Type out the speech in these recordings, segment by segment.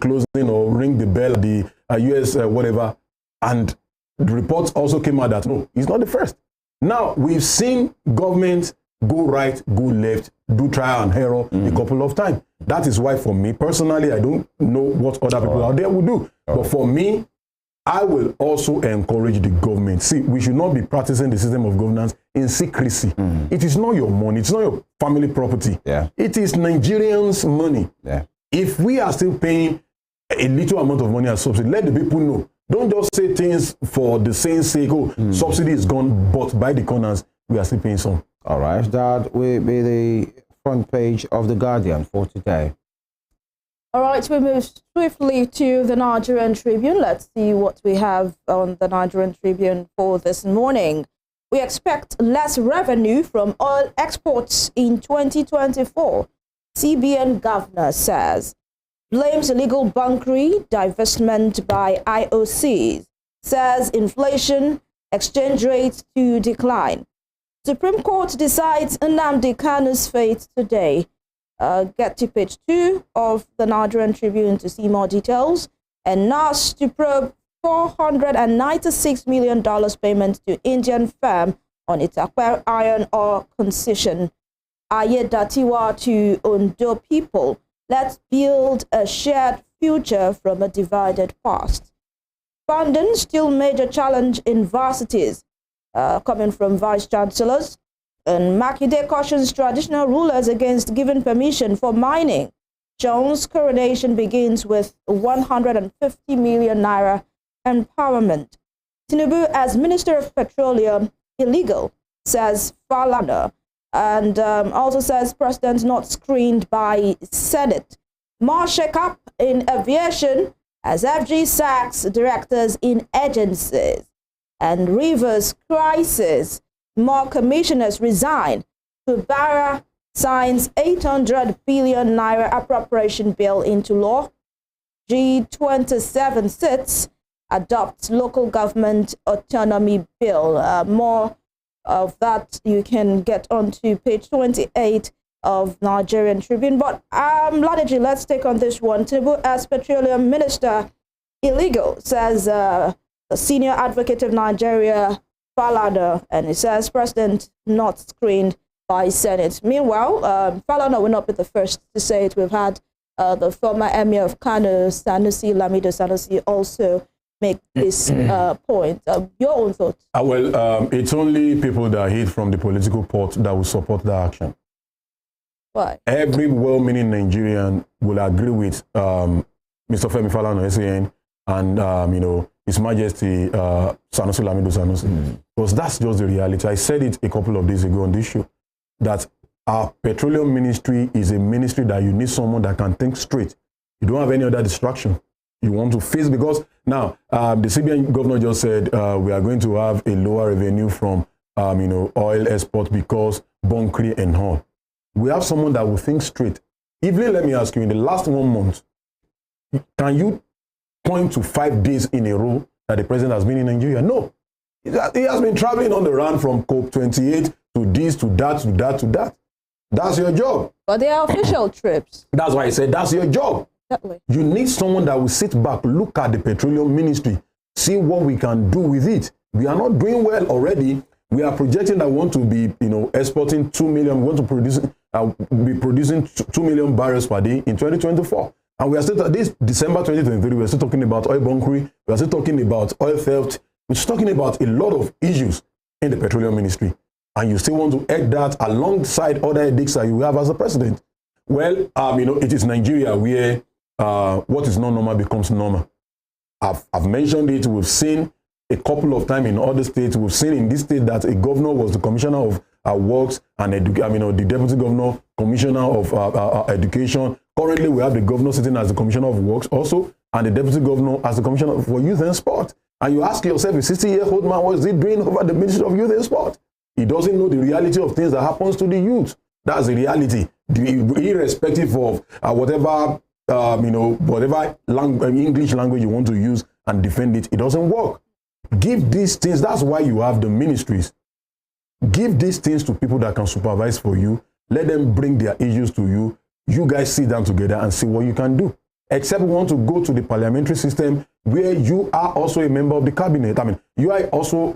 closing or ring the bell at the US whatever. And the reports also came out that, no, he's not the first. Now, we've seen governments go right, go left, do trial and error a couple of times. That is why, for me, personally, I don't know what other people out there will do. But for me, I will also encourage the government. See, we should not be practicing the system of governance in secrecy. It is not your money. It's not your family property. It is Nigerians' money. If we are still paying a little amount of money as subsidy, let the people know. Don't just say things for the same sake. Oh, subsidy is gone, but by the corners, we are still paying some. All right, that will be the front page of The Guardian for today. All right, we move swiftly to the Nigerian Tribune. Let's see what we have on the Nigerian Tribune for this morning. We expect less revenue from oil exports in 2024, CBN governor says. Blames illegal bunkering, divestment by IOCs. Says inflation, exchange rates to decline. Supreme Court decides Nnamdi Kanu's fate today. Get to page 2 of the Nigerian Tribune to see more details. And NAS to probe $496 million payment to Indian firm on its Akwa iron ore concession. Ayedatiwa to Ondo people. Let's build a shared future from a divided past. Funding still major challenge in varsities, coming from vice chancellors. And Makinde cautions traditional rulers against giving permission for mining. Jones' coronation begins with 150 million naira empowerment. Tinubu as Minister of Petroleum, illegal, says Falana. And also says President not screened by Senate. More shake-up in aviation as FG sacks directors in agencies. And Rivers crisis. More commissioners resign. Kubara signs 800 billion naira appropriation bill into law. G27 sits, adopts local government autonomy bill. More of that you can get onto page 28 of Nigerian Tribune. But Ladeji, let's take on this one. Tinubu as Petroleum Minister, illegal, says the senior advocate of Nigeria, Falana, and it says President not screened by Senate. Meanwhile, Falana will not be the first to say it. We've had the former Emir of Kano, Sanusi, Lamido Sanusi, also make this point. Your own thoughts? Well, it's only people that hate from the political pot that will support that action. Why? Every well-meaning Nigerian will agree with Mr. Femi Falana, SAN, and you know, His Majesty Sanusi Lamido Sanusi. Because that's just the reality. I said it a couple of days ago on this show, that our petroleum ministry is a ministry that you need someone that can think straight. You don't have any other distraction. You want to face, because now the CBN governor just said we are going to have a lower revenue from you know, oil export because bunkering and all. We have someone that will think straight. Even let me ask you, in the last 1 month, can you point to 5 days in a row that the president has been in Nigeria? No. He has been traveling on the run from COP28 to this, to that, to that, to that. That's your job. But they are official trips. That's why I said that's your job. Exactly. You need someone that will sit back, look at the petroleum ministry, see what we can do with it. We are not doing well already. We are projecting that we want to be, you know, exporting 2 million. We want to be producing 2 million barrels per day in 2024. And we are still, this December 2023, we are still talking about oil bunkering. We are still talking about oil theft. We're still talking about a lot of issues in the petroleum ministry. And you still want to add that alongside other edicts that you have as a president. Well, you know, it is Nigeria where what is not normal becomes normal. I've mentioned it. We've seen a couple of times in other states. We've seen in this state that a governor was the commissioner of works and the deputy governor, commissioner of education. Currently, we have the governor sitting as the commissioner of works also, and the deputy governor as the commissioner for youth and sport. And you ask yourself, a 60-year-old man, what is he doing over the Ministry of Youth and Sport? He doesn't know the reality of things that happens to the youth. That's the reality, irrespective of whatever whatever English language you want to use and defend it. It doesn't work. Give these things. That's why you have the ministries. Give these things to people that can supervise for you. Let them bring their issues to you. You guys sit down together and see what you can do. except we want to go to the parliamentary system where you are also a member of the cabinet. I mean, you are also,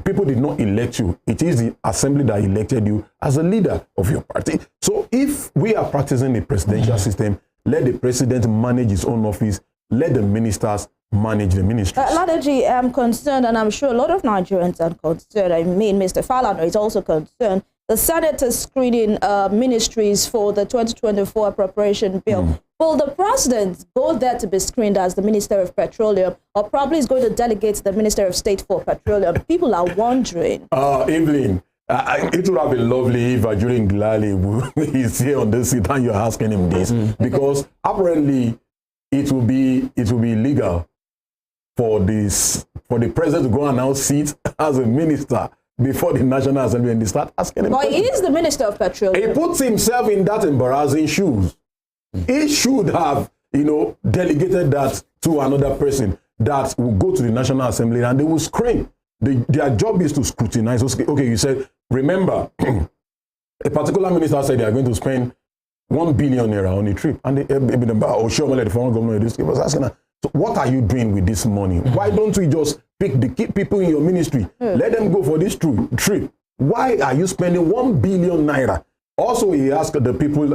people did not elect you. It is the assembly that elected you as a leader of your party. So if we are practicing the presidential system, let the president manage his own office, let the ministers manage the ministries. Ladeji, I'm concerned, and I'm sure a lot of Nigerians are concerned. I mean, Mr. Falana is also concerned. The Senate is screening ministries for the 2024 appropriation bill. Will the president go there to be screened as the Minister of Petroleum, or probably is going to delegate the Minister of State for Petroleum? People are wondering. Evelyn, it would have been lovely if Ajuri Ngilali is here on this seat and you're asking him this, because apparently it will be illegal for the president to go and now sit as a minister before the National Assembly and they start asking him. But he is the Minister of Petroleum. He puts himself in that embarrassing shoes. He should have, delegated that to another person that will go to the National Assembly and they will screen. Their job is to scrutinize. Okay, you said, remember, a particular minister said they are going to spend 1 billion naira on a trip. And OHIOLEI, the former governor of this, was asking her, so what are you doing with this money? Why don't we just pick the key people in your ministry? Let them go for this trip. Why are you spending 1 billion naira? Also, he asked the people,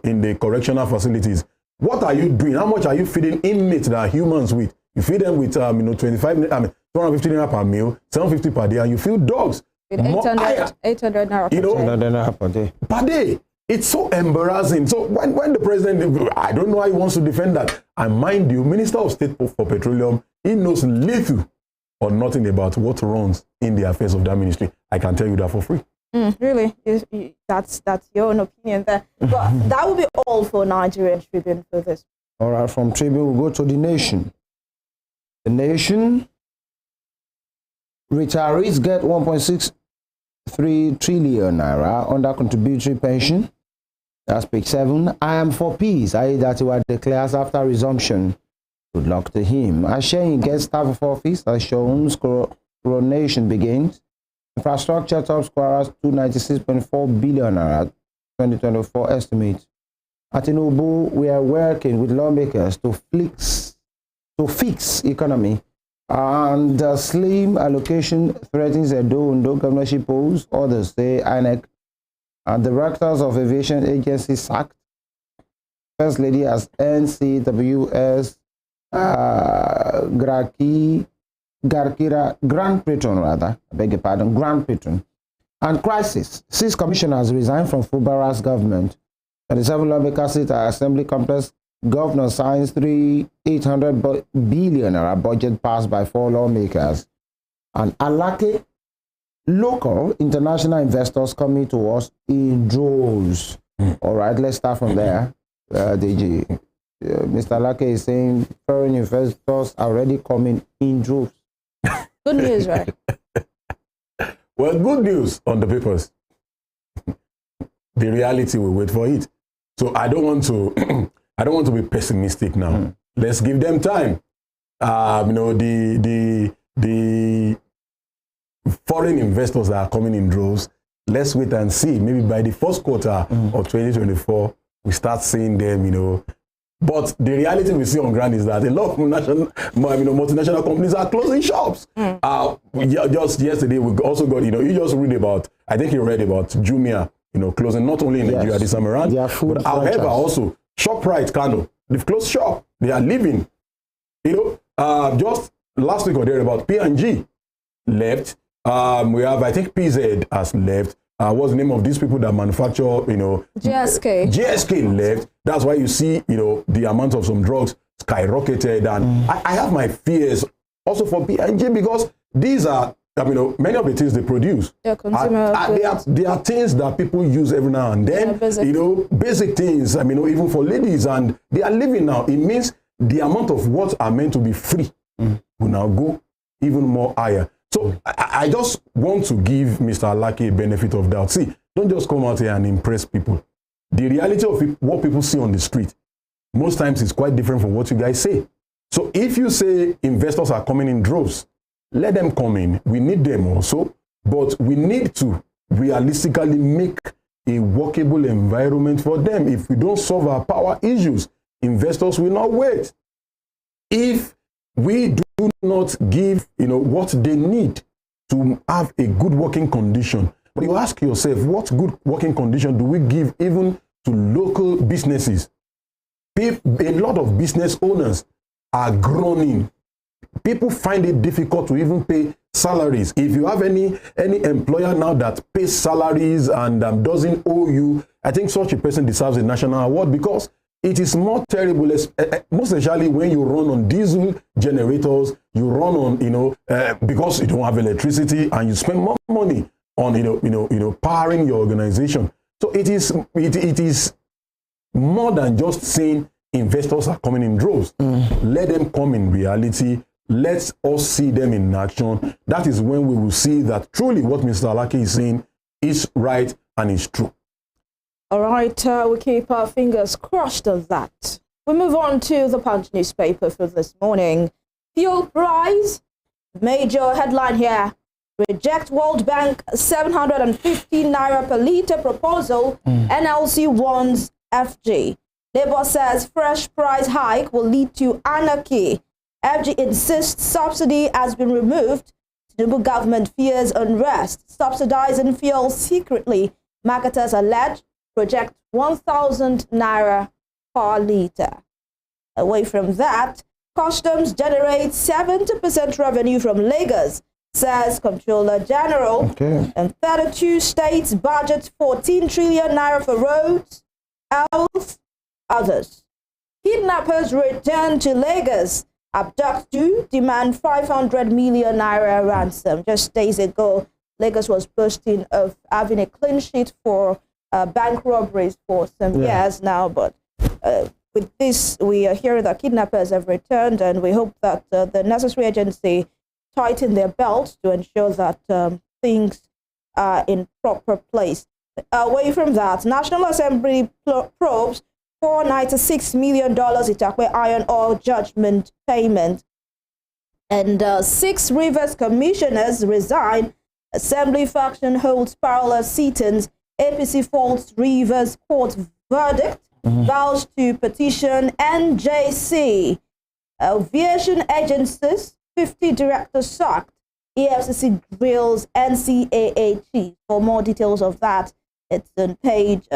in the correctional facilities, what are you doing? How much are you feeding inmates that are humans with? You feed them with, 250 naira per meal, 750 per day, and you feed dogs. 800 naira per day. Per day. It's so embarrassing. So when the president, I don't know how he wants to defend that. And mind you, Minister of State for Petroleum, he knows little or nothing about what runs in the affairs of that ministry. I can tell you that for free. Really? That's your own opinion there. But that will be all for Nigerian Tribune for this. All right, from Tribune, we'll go to The Nation. The Nation, retirees get 1.63 trillion naira under contributory pension. That's page 7. I am for peace. Aiyedatiwa declares after resumption. Good luck to him. Asheyin gets staff of office as Shoun's coronation begins. Infrastructure tops Kwara's 296.4 billion naira 2024 estimate. At Tinubu, we are working with lawmakers to fix economy. And the slim allocation threatens Edo governorship polls. Others say INEC and directors of aviation agencies sacked. First Lady as NCWS Garkira Grand Patron, I beg your pardon, Grand Patron. And crisis. 6 commissioners resigned from Fubara's government. 37 lawmakers sit at Assembly Complex. Governor signs 800 billion budget passed by 4 lawmakers. And Alake, local international investors coming to us in droves. All right, let's start from there. DG, Mr. Alake is saying foreign investors are already coming in droves. Good news, right? Well, good news on the papers. The reality will wait for it. So I don't want to be pessimistic now. Let's give them time. The foreign investors that are coming in droves, let's wait and see. Maybe by the first quarter of 2024, we start seeing them, But the reality we see on ground is that a lot of multinational companies are closing shops. Just yesterday, we also got, you just read about, I think you read about Jumia, closing not only in Nigeria this time around, but however also ShopRite, Kano, they've closed shop. They are leaving. Just last week or there about P&G left. We have, I think PZ has left. What's the name of these people that manufacture, GSK. GSK left. That's why you see, the amount of some drugs skyrocketed. And I have my fears also for P&G because these are, many of the things they produce. Yeah, they are things that people use every now and then. Basic things, even for ladies. And they are living now. It means the amount of what are meant to be free will now go even more higher. So I just want to give Mr. Alake a benefit of doubt. See, don't just come out here and impress people. The reality of what people see on the street, most times is quite different from what you guys say. So if you say investors are coming in droves, let them come in. We need them also, but we need to realistically make a workable environment for them. If we don't solve our power issues, investors will not wait. If we do not give, what they need to have a good working condition, but you ask yourself, what good working condition do we give even to local businesses? A lot of business owners are groaning. People find it difficult to even pay salaries. If you have any employer now that pays salaries and doesn't owe you, I think such a person deserves a national award, because it is more terrible, most especially when you run on diesel generators, you run on, because you don't have electricity, and you spend more money on, powering your organization. So it is more than just saying investors are coming in droves. Let them come in reality. Let us see them in action. That is when we will see that truly what Mr. Alaki is saying is right and is true. All right, we keep our fingers crossed on that. We move on to the Punch newspaper for this morning. Fuel price, major headline here. Reject World Bank 750 naira per litre proposal. NLC warns FG. Labour says fresh price hike will lead to anarchy. FG insists subsidy has been removed. Tinubu government fears unrest. Subsidizing fuel secretly. Marketers allege project 1,000 naira per litre. Away from that, customs generates 70% revenue from Lagos, says Comptroller General. Okay. And 32 states budget 14 trillion naira for roads, health, others. Kidnappers return to Lagos. Abduct 2, demand 500 million naira ransom. Just days ago, Lagos was boasting of having a clean sheet for bank robberies for some years now, but with this, we are hearing that kidnappers have returned, and we hope that the necessary agency tighten their belts to ensure that things are in proper place. Away from that, National Assembly probes $496 million Itakwe iron ore judgment payment, and 6 Rivers commissioners resign. Assembly faction holds parallel sittings. APC faults Rivers court verdict, vows to petition NJC. Aviation agencies, 50 directors sacked. EFCC grills NCAA chief. For more details of that, it's on page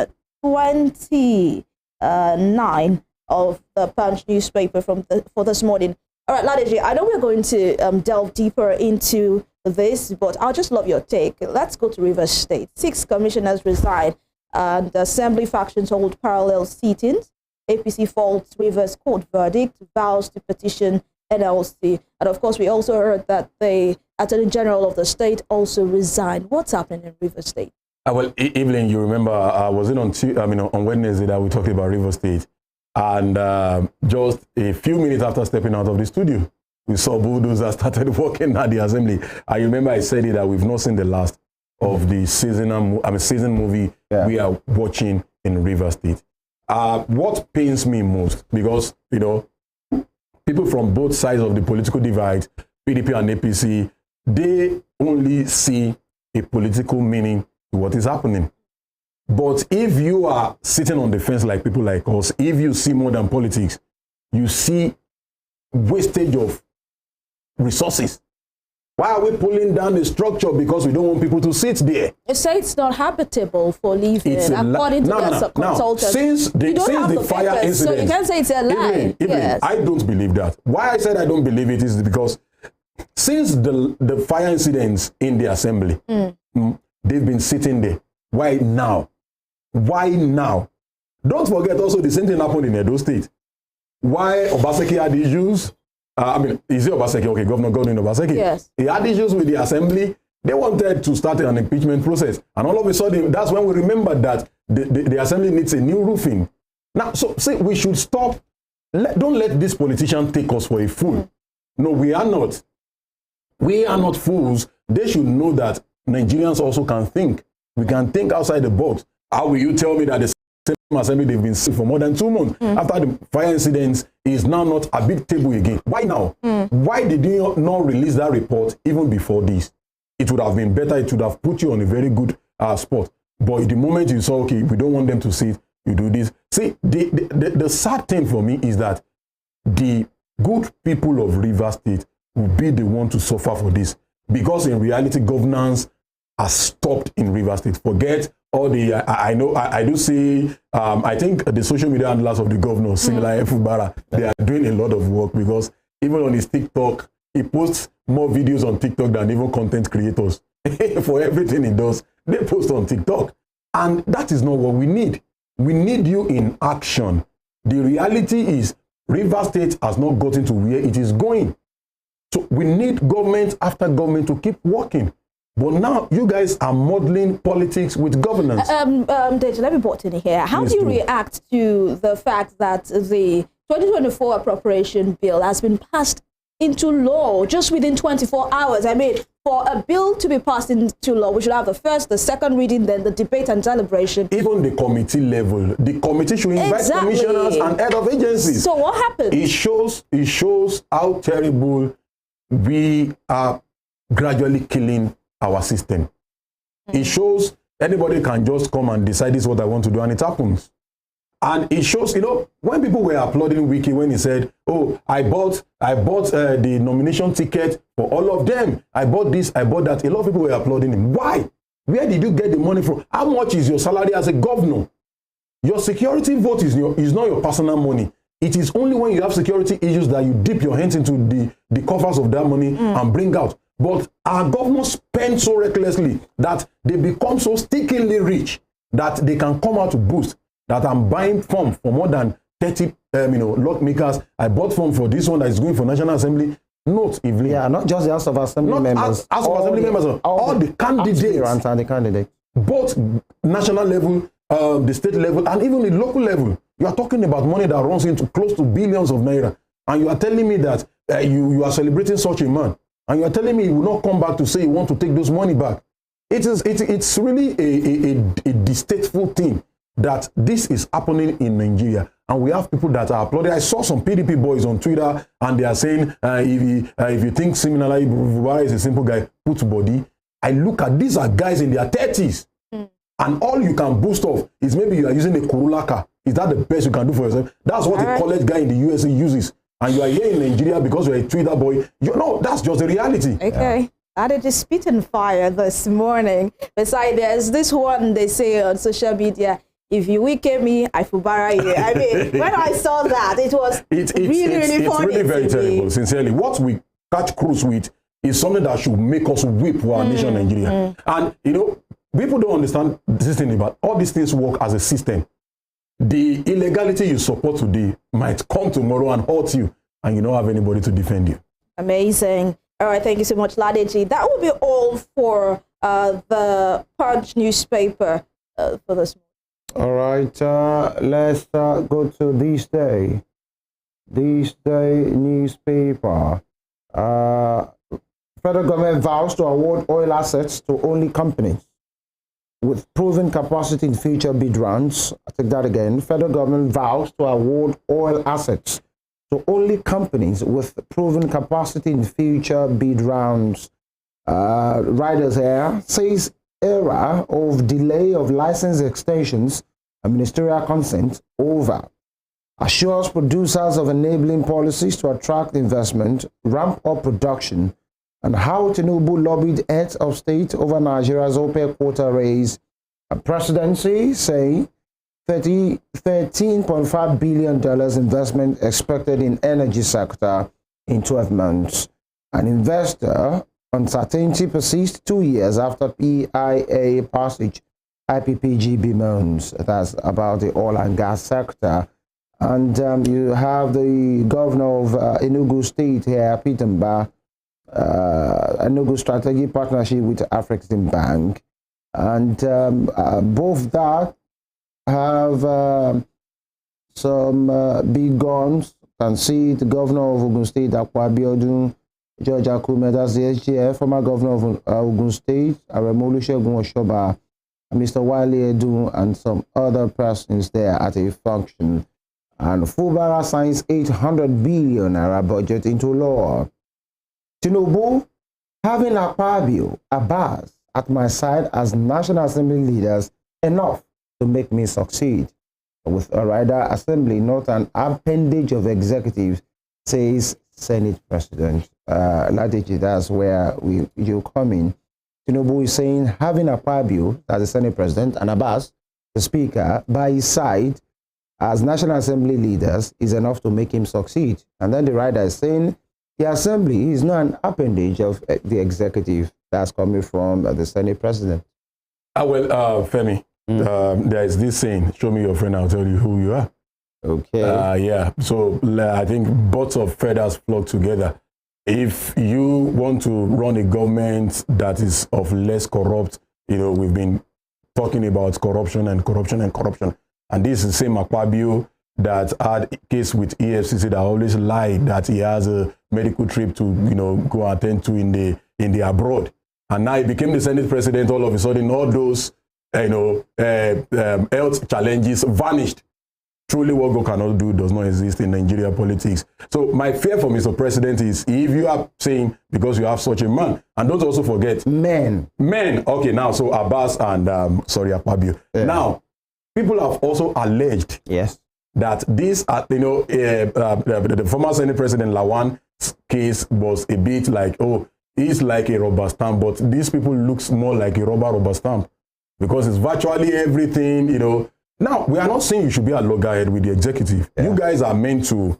29 of the Punch newspaper for this morning. All right, Ladeji, I know we're going to delve deeper into this, but I'll just love your take. Let's go to Rivers State. 6 commissioners resign, and the assembly factions hold parallel sittings. APC faults Rivers court verdict, vows to petition NLC. And of course, we also heard that the Attorney General of the state also resigned. What's happening in Rivers State? Well, Evelyn, you remember, was it on Wednesday that we talked about Rivers State? And just a few minutes after stepping out of the studio, we saw bulldozers started working at the assembly. I remember I said it that we've not seen the last of the season movie we are watching in Rivers State. What pains me most, because, people from both sides of the political divide, PDP and APC, they only see a political meaning to what is happening. But if you are sitting on the fence like people like us, if you see more than politics, you see wastage of resources. Why are we pulling down the structure? Because we don't want people to sit there. You say it's not habitable for living, according to the consultants. Since the fire incident, so you can't say it's a lie. Yes. I don't believe that. Why I said I don't believe it is because since the fire incidents in the assembly, they've been sitting there. Why now? Why now? Don't forget also the same thing happened in Edo State. Why Obaseki had issues? Is it Obaseki? Okay, Governor Godwin Obaseki. Yes. He had issues with the assembly. They wanted to start an impeachment process. And all of a sudden, that's when we remembered that the assembly needs a new roofing. Now, so see, we should stop. Don't let this politician take us for a fool. No, we are not. We are not fools. They should know that Nigerians also can think. We can think outside the box. How will you tell me that the same assembly they've been sick for more than 2 months after the fire incidents is now not a big table again? Why now? Why did you not release that report even before this? It would have been better. It would have put you on a very good spot. But the moment you saw, okay, we don't want them to sit, you do this. See, the sad thing for me is that the good people of Rivers State will be the one to suffer for this, because in reality, governance has stopped in Rivers State. Forget all the, I do see, I think the social media handlers of the governor, similar Fubara, they are doing a lot of work, because even on his TikTok, he posts more videos on TikTok than even content creators. For everything he does, they post on TikTok. And that is not what we need. We need you in action. The reality is Rivers State has not gotten to where it is going. So we need government after government to keep working. But now you guys are modeling politics with governance. Deji, let me butt in here. How do you react to the fact that the 2024 appropriation bill has been passed into law just within 24 hours? I mean, for a bill to be passed into law, we should have the first, the second reading, then the debate and deliberation. Even the committee level, the committee should invite commissioners and head of agencies. So what happened? It shows how terrible we are gradually killing our system. It shows anybody can just come and decide this is what I want to do, and it happens. And it shows, when people were applauding Wiki when he said, oh, I bought the nomination ticket for all of them. I bought this, I bought that. A lot of people were applauding him. Why? Where did you get the money from? How much is your salary as a governor? Your security vote is not your personal money. It is only when you have security issues that you dip your hands into the coffers of that money and bring out. But our governors spend so recklessly that they become so stickingly rich that they can come out to boost that I'm buying form for more than 30 lot makers. I bought form for this one that is going for National Assembly. Note, Evelyn. Yeah, not just the House of Assembly members. House of Assembly members, all the candidates. And the candidates. Both national level, the state level, and even the local level. You are talking about money that runs into close to billions of naira. And you are telling me that you are celebrating such a man. And you are telling me you will not come back to say you want to take those money back. It's really a distasteful thing that this is happening in Nigeria. And we have people that are applauding. I saw some PDP boys on Twitter, and they are saying, if you think similarly, Buhari is a simple guy, put body. I look at these are guys in their 30s. And all you can boast of is maybe you are using a Corolla car. Is that the best you can do for yourself? That's what a college guy in the USA uses. And you are here in Nigeria because you're a Twitter boy. That's just the reality. Okay. I did just spit and fire this morning. Besides, there's this one they say on social media, if you wicked me, I fubara you. I mean, when I saw that, it was really funny. It's really very terrible, sincerely. What we catch cruise with is something that should make us weep for our nation, Nigeria. And, people don't understand this thing about all these things work as a system. The illegality you support today might come tomorrow and hurt you, and you don't have anybody to defend you. Amazing. All right, thank you so much, Ladeji. That will be all for the Punch newspaper for this morning. All right, let's go to This Day. This Day newspaper. Federal government vows to award oil assets to only companies with proven capacity in future bid rounds. I take that again. Federal government vows to award oil assets to only companies with proven capacity in future bid rounds. Riders here says era of delay of license extensions and ministerial consent over. Assures producers of enabling policies to attract investment, ramp up production, and how Tinubu lobbied heads of state over Nigeria's OPEC quota raise. A presidency saying $13.5 billion investment expected in energy sector in 12 months. An investor uncertainty persists 2 years after PIA passage IPPGB loans. That's about the oil and gas sector. And you have the governor of Enugu State here, Peter Mba, Enugu strategic partnership with Afrexim Bank. And both that have some big guns. You can see the governor of Ogun State, Akwa Abiodun, George Akume, that's the SGF, former governor of Ogun State, Aremo Olusegun Oshoba, Mr. Wale Edu, and some other persons there at a function. And Fubara signs 800 billion naira budget into law. Tinubu, having Akpabio, Abbas at my side as National Assembly leaders, enough to make me succeed. with a rider assembly, not an appendage of executives, says Senate President Ladeji. That's where you come in. Tinubu is saying having Akpabio as the Senate President and Abbas, the Speaker, by his side as National Assembly leaders is enough to make him succeed. And then the rider is saying the Assembly is not an appendage of the executive that's coming from the Senate President. Femi, there is this saying, show me your friend, I'll tell you who you are. Okay. Yeah, so I think both of feathers flock together. If you want to run a government that is of less corrupt, we've been talking about corruption. And this is the same Akpabio that had a case with EFCC that always lied that he has a medical trip to, go attend to in the abroad. And now he became the Senate President. All of a sudden, all those, health challenges vanished. Truly, what God cannot do does not exist in Nigeria politics. So my fear for Mr. President is if you are saying because you have such a man, and don't also forget men. Okay, now so Abbas and Akpabio. Yeah. Now, people have also alleged that this, the former Senate President Lawan's case was a bit like, he's like a rubber stamp, but these people looks more like a rubber stamp because it's virtually everything, Now, we are not saying you should be a loggerhead with the executive. Yeah. You guys are meant to,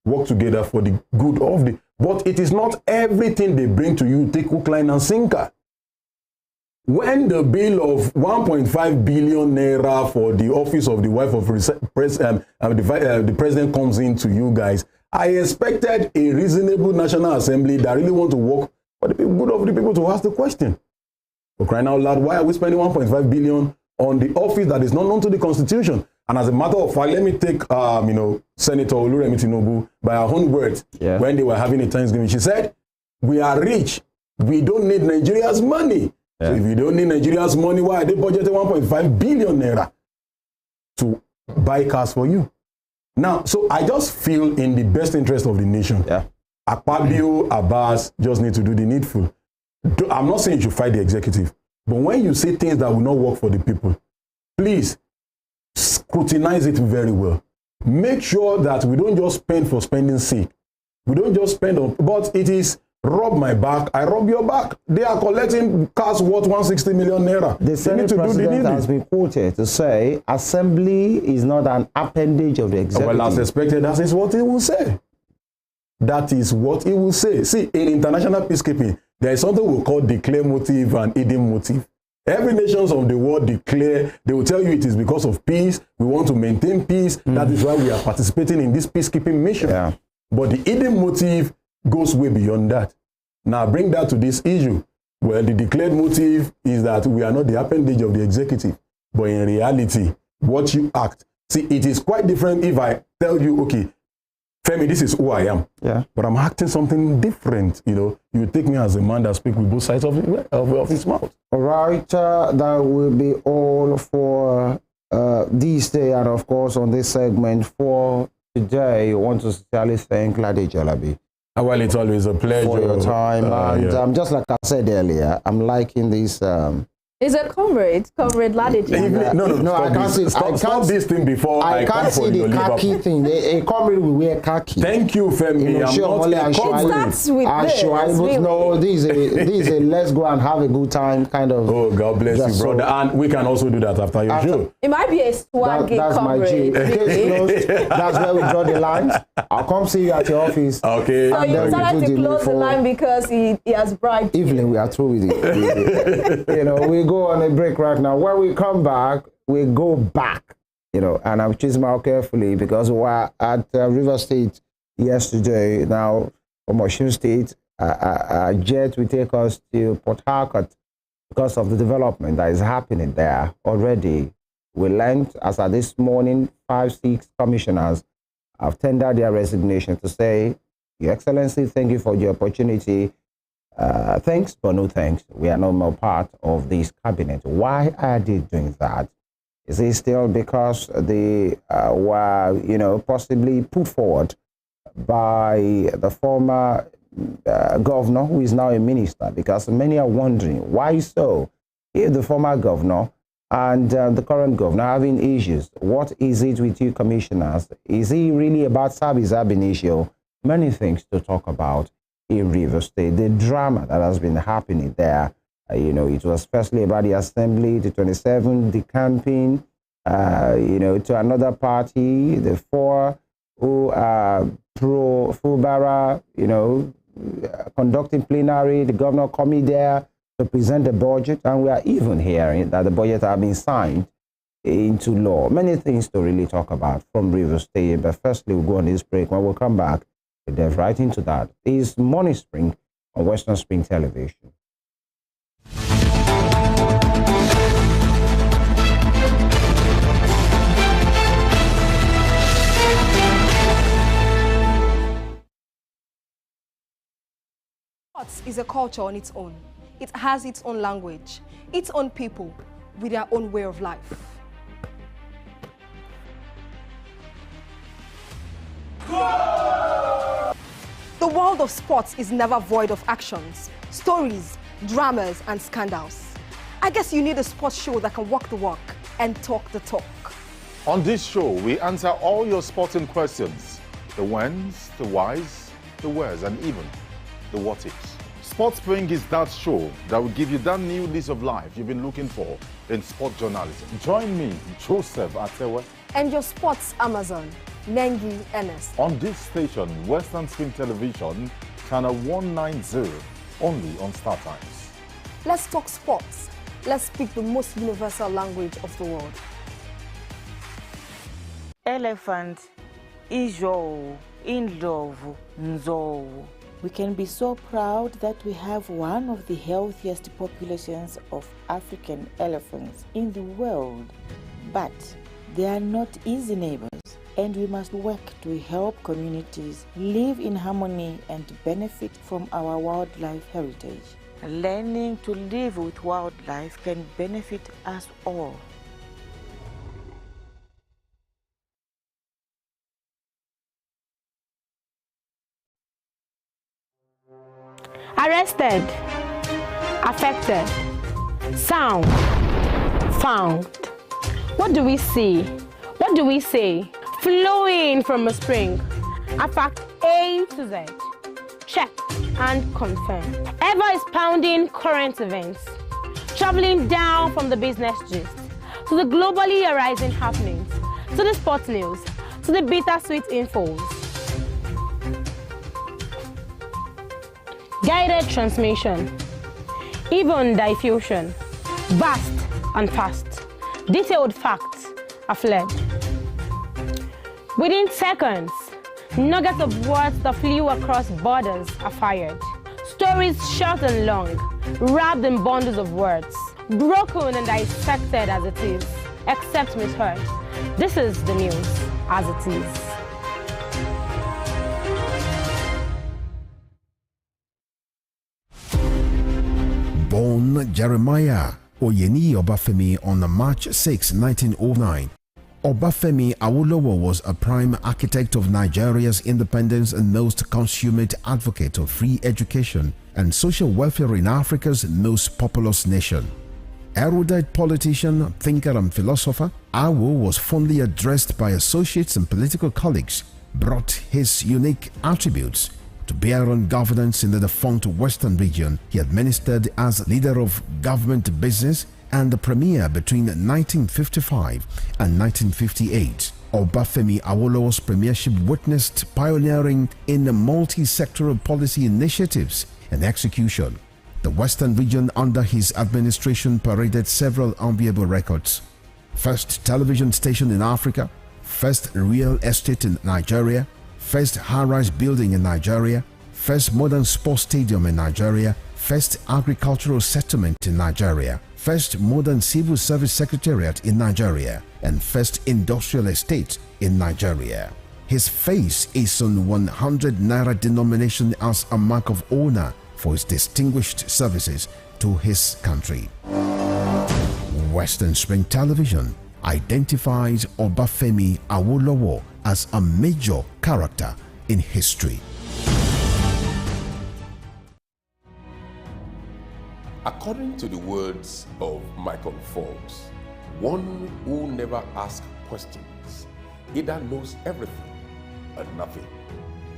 work together for the good of the... But it is not everything they bring to you, take hook, line, and sinker. When the bill of 1.5 billion naira for the office of the wife of the president comes in to you guys, I expected a reasonable National Assembly that really want to work for the good of the people to ask the question. For crying out loud, why are we spending 1.5 billion on the office that is not known to the Constitution? And as a matter of fact, let me take, Senator Oluremi Tinubu by her own words. Yeah. When they were having a Thanksgiving, she said, we are rich. We don't need Nigeria's money. Yeah. So if you don't need Nigeria's money, why are they budgeting 1.5 billion naira to buy cars for you? Now, so I just feel in the best interest of the nation, Akpabio, Abbas just need to do the needful. I'm not saying you should fight the executive. But when you say things that will not work for the people, please scrutinize it very well. Make sure that we don't just spend for spending's sake. We don't just spend on, but it is rub my back, I rub your back. They are collecting cars worth 160 million naira. The Senate President has been quoted to say, Assembly is not an appendage of the executive. Well, as expected, that is what he will say. That is what he will say. See, in international peacekeeping, there is something we call declare motive and hidden motive. Every nations of the world declare, they will tell you it is because of peace. We want to maintain peace. That is why we are participating in this peacekeeping mission. Yeah. But the hidden motive goes way beyond that. Now bring that to this issue. Well, the declared motive is that we are not the appendage of the executive. But in reality, what you act. See, it is quite different if I tell you, okay, Femi, this is who I am. Yeah. But I'm acting something different. You take me as a man that speaks with both sides of his mouth. All right. That will be all for this day. And of course, on this segment for today, I want to sincerely thank Ladeji Alabi. Well, it's always a pleasure. For your time. And just like I said earlier, I'm liking this... Is a comrade Ladeji. No, I can't see. Stop this thing before I can't see the khaki thing. A comrade will wear khaki. Thank you, Femi. It starts with this. No, this is a let's go and have a good time kind of. Oh, God bless you, brother. And we can also do that after your show. It might be a swaggy comrade. That's where we draw the line. I'll come see you at your office. Okay. So you decided to close the line because he has bribed you. Evelyn, we are through with it. We go on a break right now. When we come back, we go back, and I'm choosing out carefully because we were at River State yesterday. Now, from Osun State, a jet will take us to Port Harcourt because of the development that is happening there already. We learned as of this morning, 5-6 commissioners have tendered their resignation to say, Your Excellency, thank you for the opportunity. Thanks, but no thanks. We are no more part of this cabinet. Why are they doing that? Is it still because they were, possibly put forward by the former governor, who is now a minister? Because many are wondering, why so? If the former governor and the current governor having issues. What is it with you commissioners? Is it really about service ab initio? Many things to talk about in Rivers State. The drama that has been happening there, it was firstly about the assembly, the 27, the campaign, to another party, the 4 who are pro-Fubara, conducting plenary, the governor coming there to present the budget, and we are even hearing that the budget has been signed into law. Many things to really talk about from Rivers State, but firstly we'll go on this break. When we'll come back, we'll dive right into that. It's Morning Spring on Western Spring Television. Sports is a culture on its own. It has its own language, its own people, with their own way of life. The world of sports is never void of actions, stories, dramas, and scandals. I guess you need a sports show that can walk the walk and talk the talk. On this show, we answer all your sporting questions. The whens, the whys, the wheres, and even the what ifs. Sports Spring is that show that will give you that new lease of life you've been looking for in sport journalism. Join me, Joseph Atewe, And your sports Amazon, Nengi Ernest. on this station, Western Spring Television, channel 190, only on Star Times. Let's talk sports. Let's speak the most universal language of the world. Elephant, Ijo, in love, Nzo. We can be so proud that we have one of the healthiest populations of African elephants in the world. But they are not easy neighbors, and we must work to help communities live in harmony and benefit from our wildlife heritage. Learning to live with wildlife can benefit us all. Arrested, affected, sound, found. What do we see? What do we say? Flowing from a spring. A fact A to Z. Check and confirm. Ever is pounding current events. Traveling down from the business gist to the globally arising happenings, to the sports news, to the bittersweet infos. Guided transmission, even diffusion, vast and fast, detailed facts are fled. Within seconds, nuggets of words that flew across borders are fired. Stories short and long, wrapped in bundles of words, broken and dissected as it is, except misheard. This is the news as it is. Born Jeremiah Oyeni Obafemi on March 6, 1909, Obafemi Awolowo was a prime architect of Nigeria's independence and most consummate advocate of free education and social welfare in Africa's most populous nation. Erudite politician, thinker and philosopher, Awo was fondly addressed by associates and political colleagues, brought his unique attributes to bear on governance in the defunct Western region. He administered as leader of government business and the premier between 1955 and 1958. Obafemi Awolowo's premiership witnessed pioneering in multi-sectoral policy initiatives and execution. The Western region under his administration paraded several enviable records. First television station in Africa, first real estate in Nigeria, first high-rise building in Nigeria, first modern sports stadium in Nigeria, first agricultural settlement in Nigeria, first modern civil service secretariat in Nigeria, and first industrial estate in Nigeria. His face is on 100 Naira denomination as a mark of honor for his distinguished services to his country. Western Spring Television identifies Obafemi Awolowo as a major character in history. According to the words of Michael Forbes, one who never asks questions, either knows everything or nothing.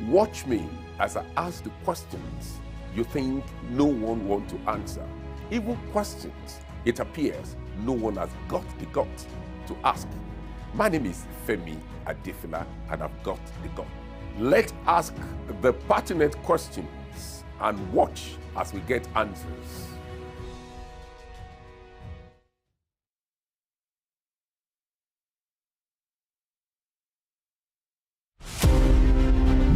Watch me as I ask the questions you think no one wants to answer. Even questions it appears no one has got the guts to ask. My name is FEMI, and I've got the gut. Let's ask the pertinent questions and watch as we get answers.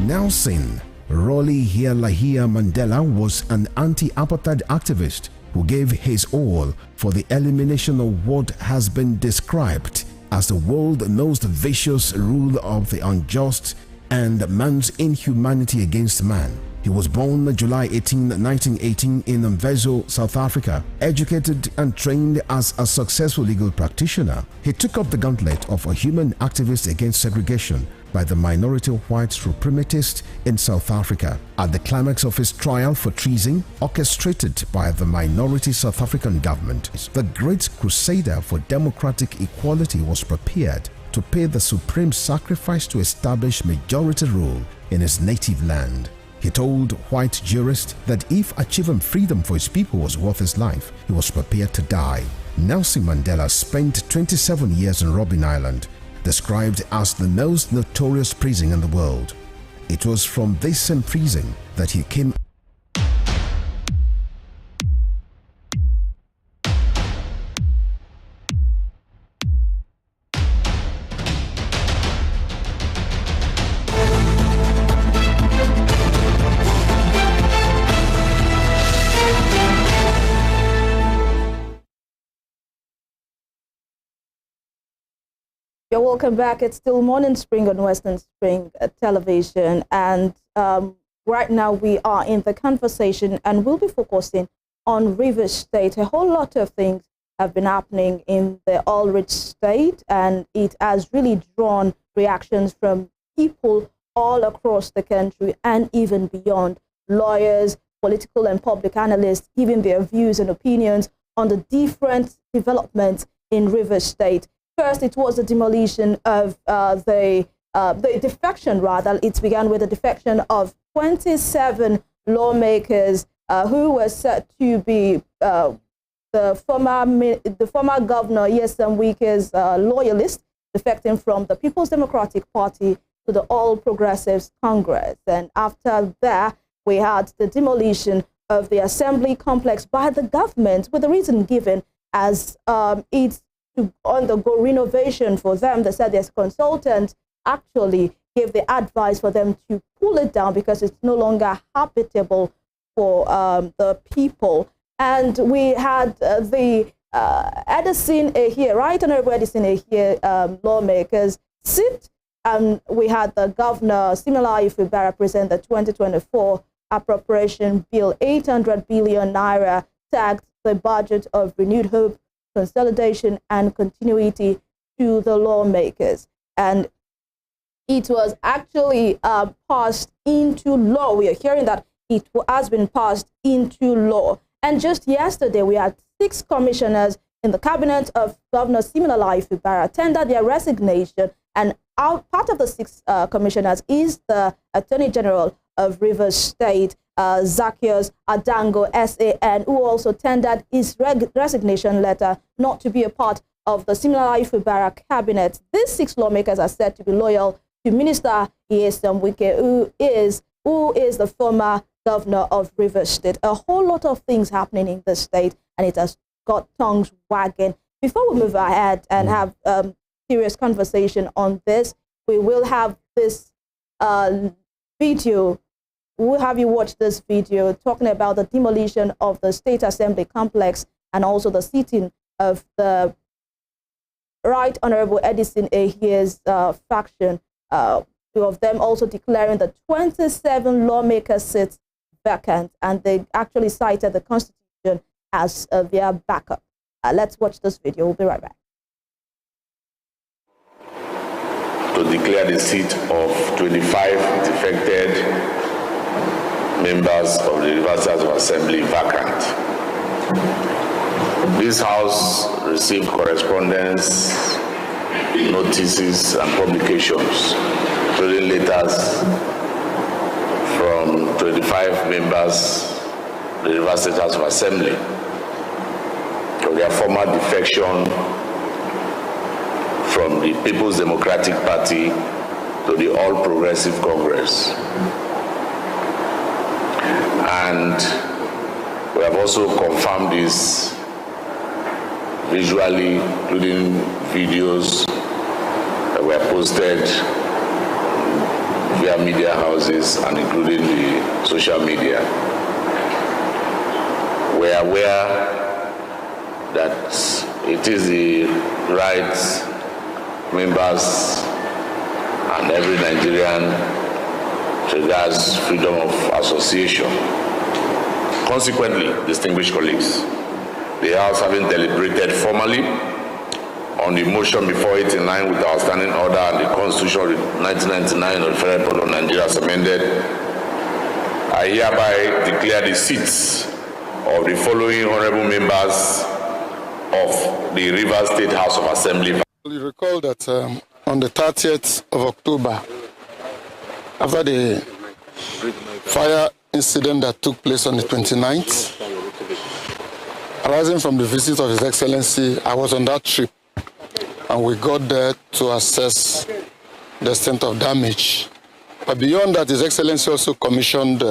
Nelson Rolihlahla Mandela was an anti-apartheid activist who gave his all for the elimination of what has been described as the world's most vicious rule of the unjust and man's inhumanity against man. He was born July 18, 1918 in Mvezo, South Africa. Educated and trained as a successful legal practitioner, he took up the gauntlet of a human activist against segregation by the minority white suprematists in South Africa. At the climax of his trial for treason, orchestrated by the minority South African government, the great crusader for democratic equality was prepared to pay the supreme sacrifice to establish majority rule in his native land. He told white jurists that if achieving freedom for his people was worth his life, he was prepared to die. Nelson Mandela spent 27 years in Robben Island, described as the most notorious prison in the world. It was from this same prison that he came You're welcome back. It's still Morning Spring on Western Spring Television, and right now we are in the conversation and we'll be focusing on Rivers State. A whole lot of things have been happening in the oil-rich state, and it has really drawn reactions from people all across the country and even beyond. Lawyers, political and public analysts giving their views and opinions on the different developments in Rivers State. First, it was the demolition of the defection, rather. It began with the defection of 27 lawmakers who were said to be the former governor, Nyesom Wike's loyalists, defecting from the People's Democratic Party to the All Progressives Congress. And after that, we had the demolition of the assembly complex by the government, with the reason given as it's to undergo renovation for them. They said their consultant actually gave the advice for them to pull it down because it's no longer habitable for the people. And we had the Edison here, Right Honorable Edison here, lawmakers sit, and we had the governor, Siminalayi Fubara, present the 2024 appropriation bill, 800 billion naira, tagged the budget of renewed hope, consolidation and continuity to the lawmakers. And it was actually passed into law. We are hearing that it has been passed into law. And just yesterday, we had 6 commissioners in the cabinet of Governor Siminalayi Fubara tender their resignation. And part of the 6 commissioners is the Attorney General of Rivers State, Zacchaeus Adango, SAN, who also tendered his resignation letter not to be a part of the Siminalayi Fubara cabinet. These 6 lawmakers are said to be loyal to Minister Nyesom Wike, who is the former governor of Rivers State. A whole lot of things happening in the state, and it has got tongues wagging. Before we move ahead and have serious conversation on this, we will have this video. We'll have you watch this video talking about the demolition of the State Assembly complex and also the sitting of the Right Honorable Edison Ehie's faction. 2 of them also declaring the 27 lawmaker seats vacant, and they actually cited the Constitution as their backup. Let's watch this video. We'll be right back. To declare the seat of 25 defected members of the Rivers House of Assembly vacant. This House received correspondence, notices, and publications, including letters from 25 members of the Rivers State House of Assembly of their former defection from the People's Democratic Party to the All Progressive Congress. And we have also confirmed this visually, including videos that were posted via media houses and including the social media. We are aware that it is the right members and every Nigerian regards freedom of association. Consequently, distinguished colleagues, the House, having deliberated formally on the motion before it in line with our standing order and the Constitution of 1999 of the Federal Republic of Nigeria as amended, I hereby declare the seats of the following honorable members of the Rivers State House of Assembly. You recall that on the 30th of October, after the fire incident that took place on the 29th, arising from the visit of His Excellency, I was on that trip, and we got there to assess the extent of damage. But beyond that, His Excellency also commissioned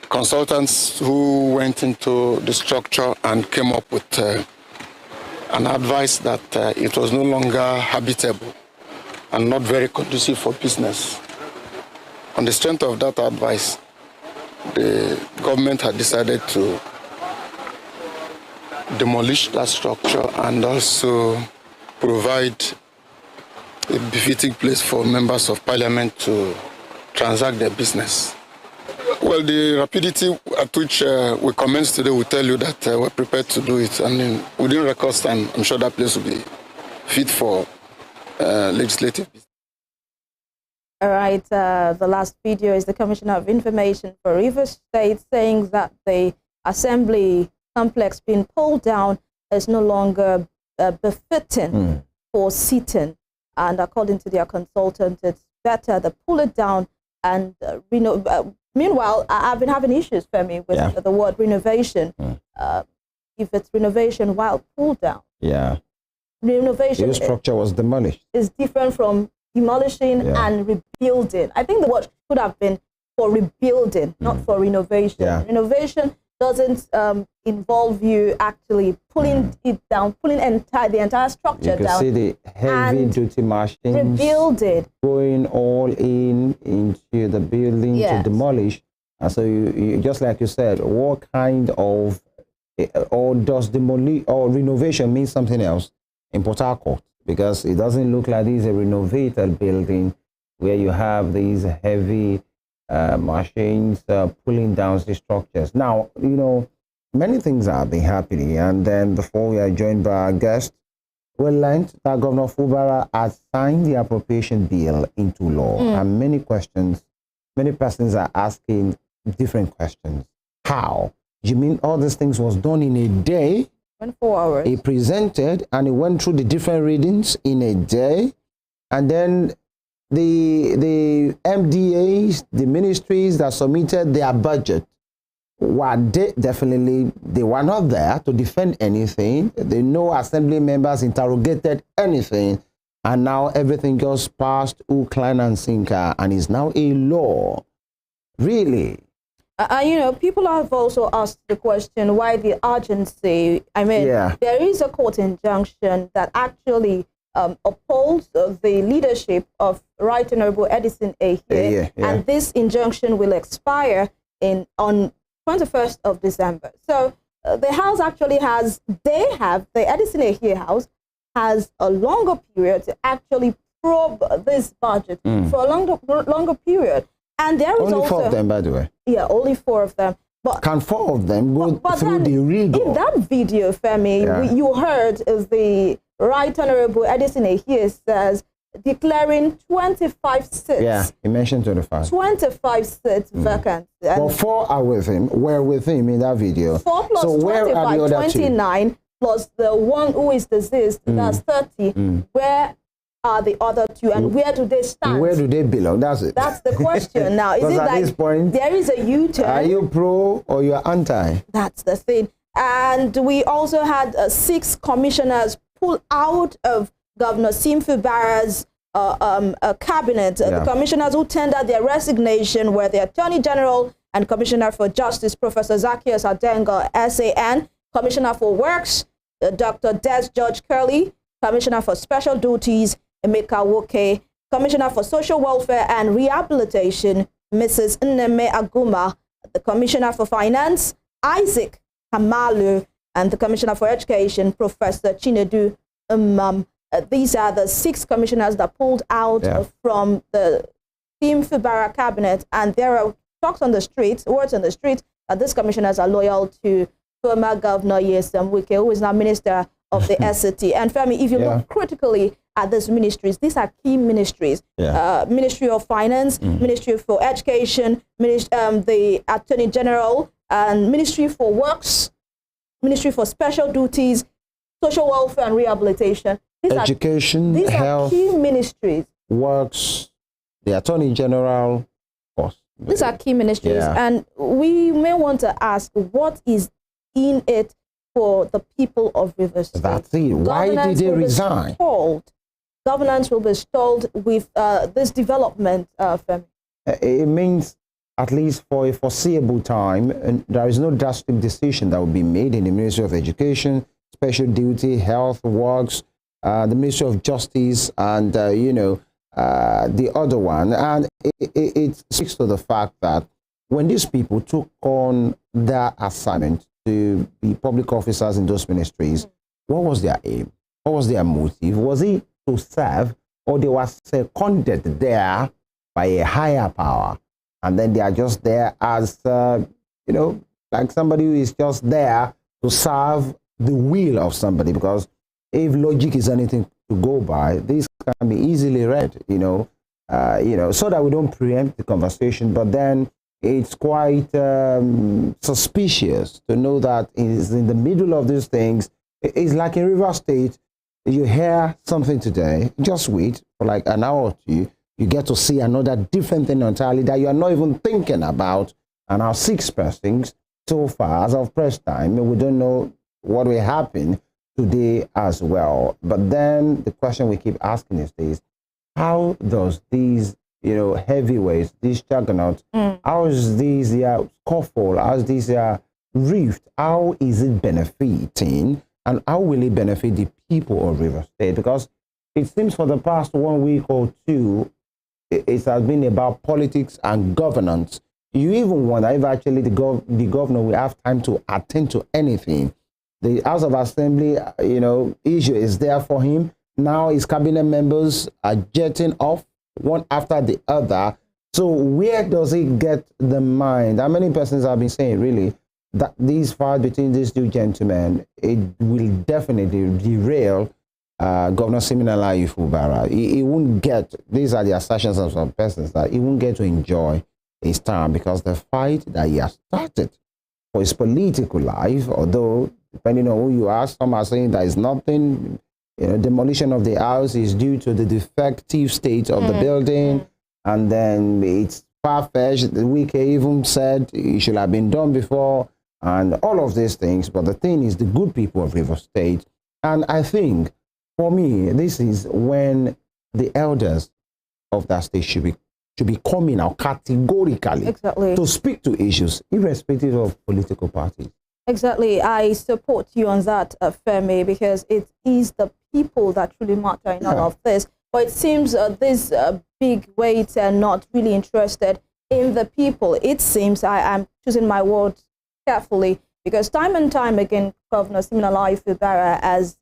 consultants who went into the structure and came up with an advice that it was no longer habitable and not very conducive for business. On the strength of that advice, the government had decided to demolish that structure and also provide a befitting place for members of parliament to transact their business. Well, the rapidity at which we commenced today will tell you that we're prepared to do it. And within record time, I'm sure that place will be fit for legislative business. All right, the last video is the Commissioner of Information for Rivers State saying that the assembly complex being pulled down is no longer befitting for sitting. And according to their consultant, it's better to pull it down and meanwhile, I've been having issues, Femi, with the word renovation. If it's renovation while pulled down. Yeah. Renovation. The structure was demolished. Is different from demolishing and rebuilding. I think the word should have been for rebuilding, not for renovation. Yeah. Renovation doesn't involve you actually pulling it down, pulling the entire structure down. You can see the heavy-duty machines rebuild it, going all into the building to demolish. And so you just like you said, what kind of or does demolish or renovation mean something else in Port Harcourt? Because it doesn't look like this is a renovated building where you have these heavy machines pulling down the structures. Now, you know, many things have been happening. And then before we are joined by our guest, we learned that Governor Fubara has signed the appropriation bill into law. And many persons are asking different questions. How? You mean all these things was done in a day? 24 hours. He presented and he went through the different readings in a day. And then the MDAs, the ministries that submitted their budget, they were not there to defend anything. No assembly members interrogated anything. And now everything just passed hook, line, and sinker and is now a law. Really? You know, people have also asked the question, why the urgency? I mean, there is a court injunction that actually upholds the leadership of Right Honorable Edison Ehie, and this injunction will expire on 21st of December. So the House actually the Edison Ehie House has a longer period to actually probe this budget for a longer period. And there is only 4 of them, by the way. Yeah, only 4 of them. But can 4 of them go through the rigor? In that video, Femi, you heard the Right Honorable Edison Ehie says declaring 25 seats. Yeah, he mentioned 25. 25 seats vacant. Well, 4 are with him. Were with him in that video. 4 plus so 25, where are the other 29, plus the one who is deceased, that's 30. Where are the other 2, and where do they stand? Where do they belong? That's it. That's the question now. Is it at like this point, there is a U-turn? Are you pro or you're anti? That's the thing. And we also had 6 commissioners pull out of Governor Simfu Bara's cabinet. The commissioners who tendered their resignation were the Attorney General and Commissioner for Justice, Professor Zacchaeus Adenga, SAN, Commissioner for Works, Dr. Des George Curley, Commissioner for Special Duties, Emeka Woke, Commissioner for Social Welfare and Rehabilitation, Mrs. Nneme Aguma, the Commissioner for Finance, Isaac Kamalu, and the Commissioner for Education, Professor Chinedu These are the 6 commissioners that pulled out from the Team Fubara cabinet, and there are talks on the streets, words on the streets, that these commissioners are loyal to former Governor Nyesom Wike, who is now Minister of the SCT. And Femi, if you look critically at these ministries, these are key ministries. Ministry of Finance, Ministry for Education, the Attorney General, and Ministry for Works, Ministry for Special Duties, Social Welfare and Rehabilitation. Education, these health, are key ministries. Works, the Attorney General, of course. These are key ministries. And we may want to ask, what is in it for the people of Rivers State? That's it. Why did they resign? Governance will be stalled with this development, Femi. It means, at least for a foreseeable time, and there is no drastic decision that will be made in the Ministry of Education, Special Duty, Health, Works, the Ministry of Justice, and, the other one. And it speaks to the fact that when these people took on their assignment to be public officers in those ministries, what was their aim? What was their motive? Was it to serve, or they were seconded there by a higher power? And then they are just there as, like somebody who is just there to serve the will of somebody. Because if logic is anything to go by, this can be easily read, so that we don't preempt the conversation. But then it's quite suspicious to know that it's in the middle of these things. It's like in River State, you hear something today, just wait for like an hour or two, you get to see another different thing entirely that you are not even thinking about. And our 6 persons, so far, as of press time, we don't know what will happen today as well. But then the question we keep asking is this: how does these, heavyweights, these juggernauts, how is this scuffle, how is this rift, how is it benefiting, and how will it benefit the people of River State? Because it seems for the past 1 week or two, it has been about politics and governance. You even wonder if actually the governor will have time to attend to anything. The House of Assembly, issue is there for him. Now his cabinet members are jetting off one after the other. So where does it get the mind? How many persons have been saying, really, that these fight between these 2 gentlemen, it will definitely derail Governor Siminalayi Fubara. He won't get, these are the assertions of some persons, that he won't get to enjoy his time, because the fight that he has started for his political life, although depending on who you ask, some are saying there is nothing, demolition of the house is due to the defective state of the building, and then it's far-fetched. The Wike even said it should have been done before, and all of these things. But the thing is, the good people of River State, and I think, for me, this is when the elders of that state should be coming out categorically to speak to issues, irrespective of political parties. Exactly. I support you on that, Femi, because it is the people that truly matter in all of this. But it seems these big weights are not really interested in the people. It seems, I am choosing my words carefully, because time and time again, Governor Siminalayi Fubara has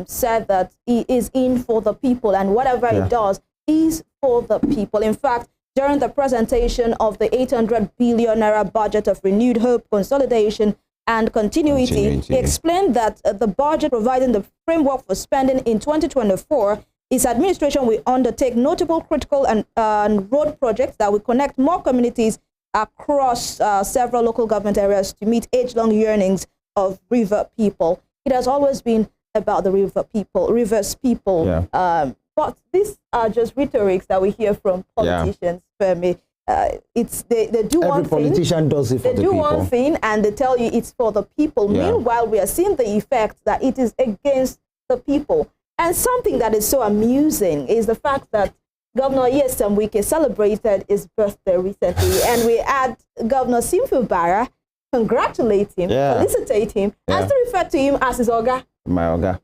said that he is in for the people, and whatever he does is for the people. In fact, during the presentation of the 800 billion naira budget of renewed hope, consolidation, and continuity, he explained that the budget providing the framework for spending in 2024 Its administration will undertake notable critical and road projects that will connect more communities across several local government areas to meet age-long yearnings of river people. It has always been about the rivers people. Yeah. But these are just rhetorics that we hear from politicians, FEMI. They do one thing. Every politician does it for the people. They do one thing and they tell you it's for the people. Yeah. Meanwhile, we are seeing the effect that it is against the people. And something that is so amusing is the fact that Governor Nyesom Wike celebrated his birthday recently, and we had Governor Simfu Bara congratulate him, felicitate him, and still refer to him as his Oga. My Oga.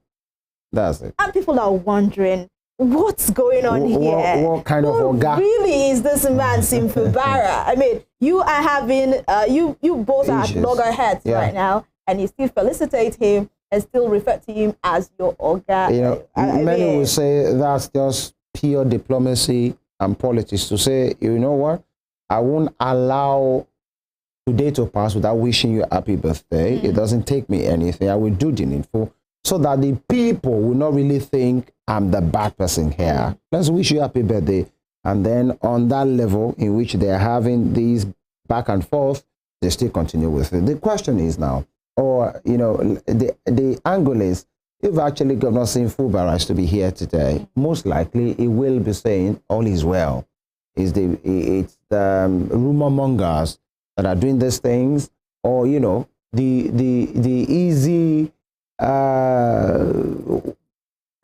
That's it. And people are wondering, what's going on here? What kind of Oga? Really is this man Simfu Bara? I mean, you are having, you both are loggerheads right now, and you still felicitate him and still refer to him as your Oga. You know, many will say that's just pure diplomacy and politics to say, you know what, I won't allow today to pass without wishing you a happy birthday. It doesn't take me anything. I will do the needful so that the people will not really think I'm the bad person here. Let's wish you a happy birthday. And then on that level in which they're having these back and forth, they still continue with it. The question is now, or, you know, the angle is, if actually Governor Simfu Bara is to be here today, most likely he will be saying all is well. It's the rumor mongers that are doing these things, or, you know, the easy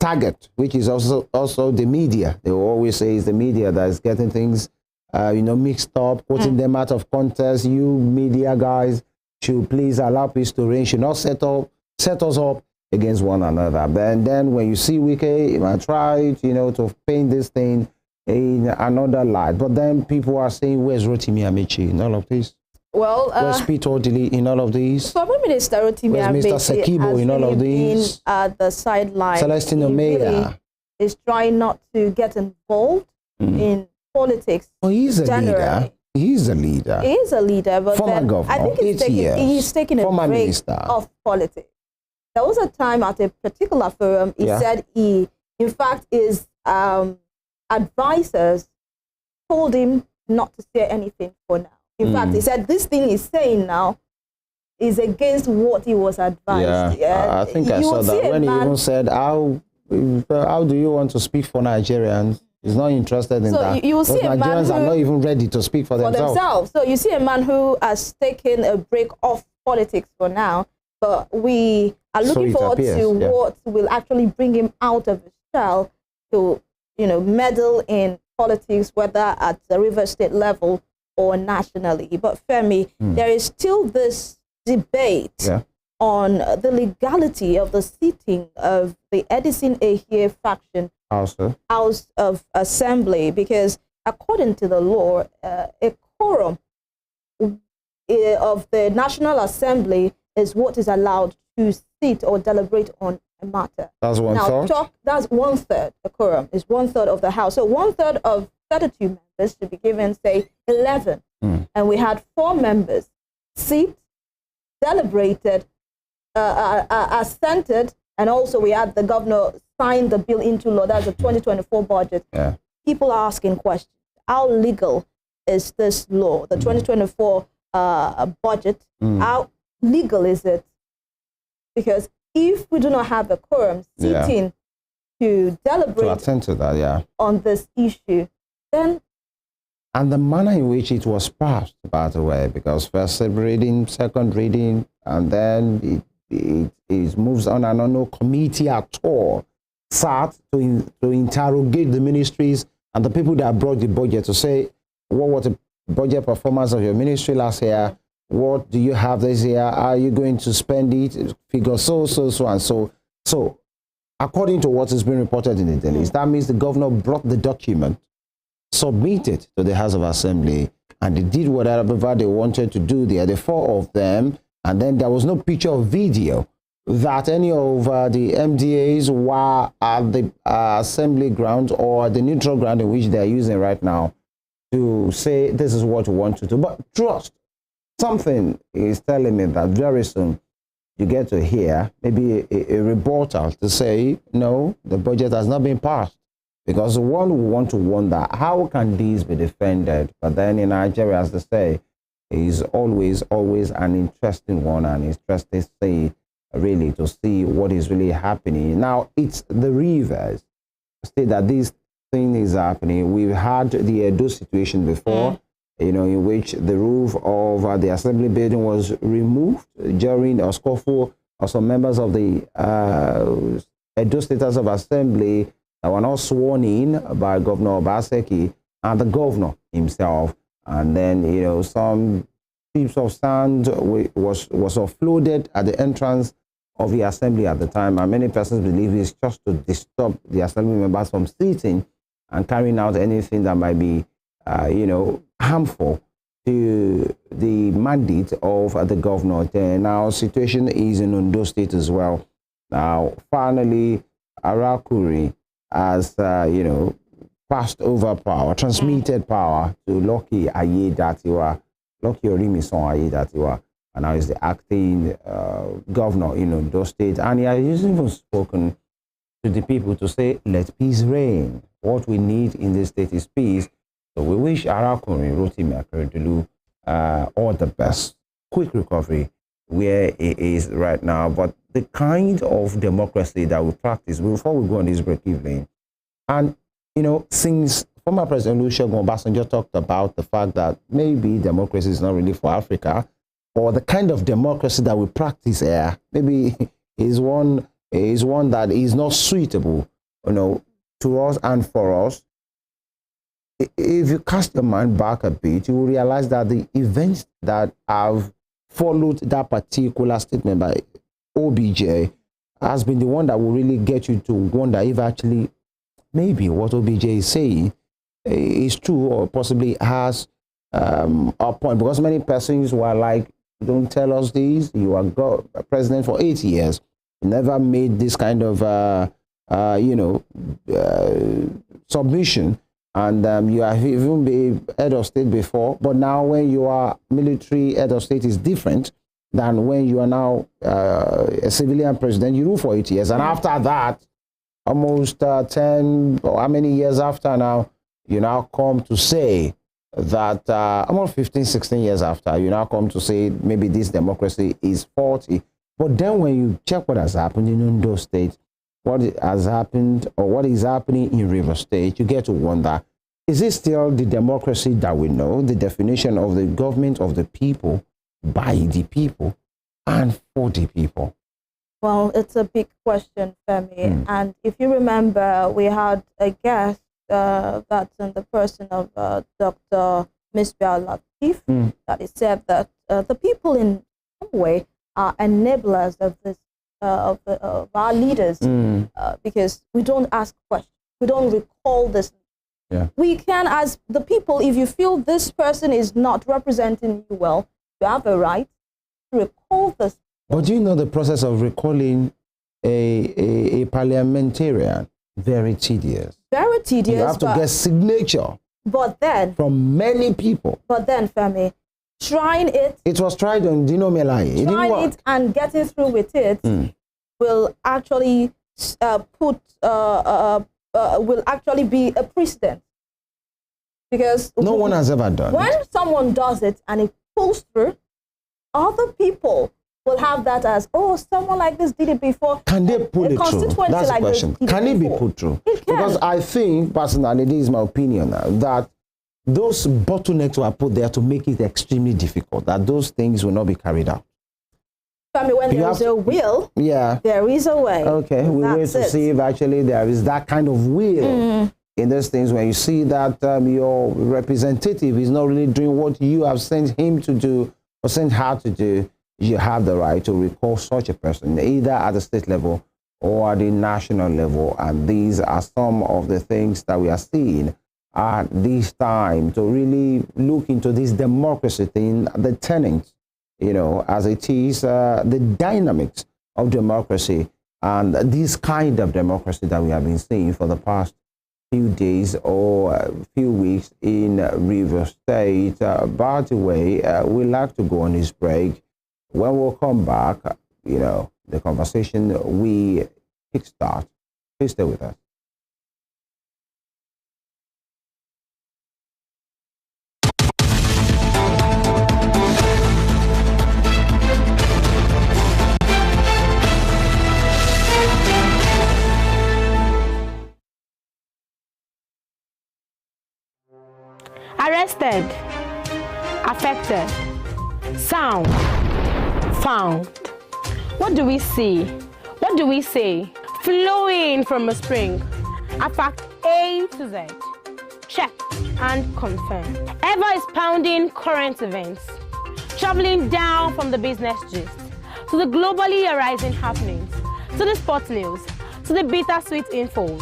target, which is also the media. They will always say it's the media that is getting things, you know, mixed up, quoting them out of context. You media guys should please allow peace to reign, should not set us up against one another. And then when you see Wike, I tried, you know, to paint this thing in another light. But then people are saying, where's Rotimi Amici in all of this? Well, where's Peter Odili in all of these? Former Minister Rotimi Amici Mr. Sekibo in all of these? At the sideline. Celestine Omeya really is trying not to get involved in politics. Oh, he's a leader. He's a leader. He is a leader, but former then governor, I think he's taking a break minister of politics. There was a time at a particular forum, he said he, in fact, his advisors told him not to say anything for now. In fact, he said this thing he's saying now is against what he was advised. I think I saw that when he even said, how do you want to speak for Nigerians? He's not interested in that. You will see a man Nigerians are not even ready to speak for themselves. So you see a man who has taken a break off politics for now, but we are looking forward to what will actually bring him out of his shell to, you know, meddle in politics, whether at the River State level or nationally. But Femi, there is still this debate on the legality of the seating of the Edison Ehie faction House of Assembly, because according to the law, a quorum of the National Assembly is what is allowed to sit or deliberate on a matter. That's one-third? That's one-third. A quorum is one-third of the House. So one-third of 32 members to be given, say, 11. And we had 4 members sit, deliberated, assented, and also we had the governor sign the bill into law. That's the 2024 budget. People are asking questions. How legal is this law, the 2024 budget? How legal is it? Because if we do not have a quorum sitting to deliberate attend to that, on this issue, then... And the manner in which it was passed, by the way, because first reading, second reading, and then it moves on, and no committee at all sat to interrogate the ministries and the people that brought the budget to say, what was the budget performance of your ministry last year? What do you have this year? Are you going to spend it? Figure so, and so. So, according to what is being reported in the dailies, that means the governor brought the document, submitted to the House of Assembly, and they did whatever they wanted to do there. The 4 of them, and then there was no picture or video that any of the MDAs were at the assembly ground or the neutral ground in which they're using right now to say this is what we want to do. But trust, something is telling me that very soon you get to hear maybe a rebuttal to say, no, the budget has not been passed. Because one will want to wonder, how can these be defended? But then in Nigeria, as they say, is always an interesting one, and interesting really to see what is really happening. Now, it's the Rivers state that this thing is happening. We've had the Edo situation before, in which the roof of the assembly building was removed during a scuffle of some members of the Edo State House of Assembly that were not sworn in by Governor Obaseki and the governor himself. And then, some heaps of sand was offloaded at the entrance of the assembly at the time. And many persons believe it's just to disturb the assembly members from sitting and carrying out anything that might be, harmful to the mandate of the governor. Now, situation is in Ondo State as well. Now, finally, Arakuri has, passed over power, transmitted power to Lucky Ayedatiwa, Lucky Orimison Ayedatiwa, and now he's the acting governor in Ondo State. And he has even spoken to the people to say, let peace reign. What we need in this state is peace. So we wish Arakuri Rotimi Akeredolu all the best, quick recovery where he is right now. But the kind of democracy that we practice, before we go on this break, Evelyn, and since former President Olusegun Obasanjo talked about the fact that maybe democracy is not really for Africa, or the kind of democracy that we practice here, maybe is one that is not suitable, to us and for us. If you cast your mind back a bit, you will realize that the events that have followed that particular statement by OBJ has been the one that will really get you to wonder if actually maybe what OBJ is saying is true, or possibly has a point. Because many persons were like, don't tell us this, you are president for 8 years, you never made this kind of submission, and you have even been head of state before, but now when you are military head of state is different than when you are now a civilian president. You rule for 8 years, and after that, almost 10 or how many years after now, you now come to say that almost 15, 16 years after, you now come to say maybe this democracy is faulty. But then when you check what has happened in Ondo State, what has happened or what is happening in River State, you get to wonder, is it still the democracy that we know, the definition of the government of the people, by the people, and for the people? Well, it's a big question, Femi. And if you remember, we had a guest that's in the person of Dr. Misbah Latif, that he said that the people in some way are enablers of this, of our leaders, because we don't ask questions, we don't recall this. Yeah. We can, as the people, if you feel this person is not representing you well, you have a right to recall this. But do you know the process of recalling a parliamentarian? Very tedious. Very tedious. You have to get signature. But then, from many people. But then, Femi, trying it. It was tried on Dino Melai. Trying it and getting through with it will actually will actually be a precedent. Because no one has ever done when someone does it and it pulls through, other people will have that as, oh, someone like this did it before. Can they pull it through? That's the question. Can it be put through? It can. Because I think, personally, this is my opinion now, that those bottlenecks were put there to make it extremely difficult, that those things will not be carried out. I mean, when there is a will, there is a way. Okay, we wait to see if actually there is that kind of will in those things. When you see that your representative is not really doing what you have sent him to do or sent her to do, you have the right to recall such a person, either at the state level or at the national level. And these are some of the things that we are seeing at this time to really look into this democracy thing, the tenets, as it is, the dynamics of democracy, and this kind of democracy that we have been seeing for the past few days or few weeks in River State. By the way, we'd like to go on this break. When we'll come back, the conversation we kickstart, please stay with us. Affected. Sound. Found. What do we see? What do we say? Flowing from a spring. A fact A to Z. Check and confirm. Ever expounding current events. Traveling down from the business gist to the globally arising happenings, to the sports news, to the bittersweet infos.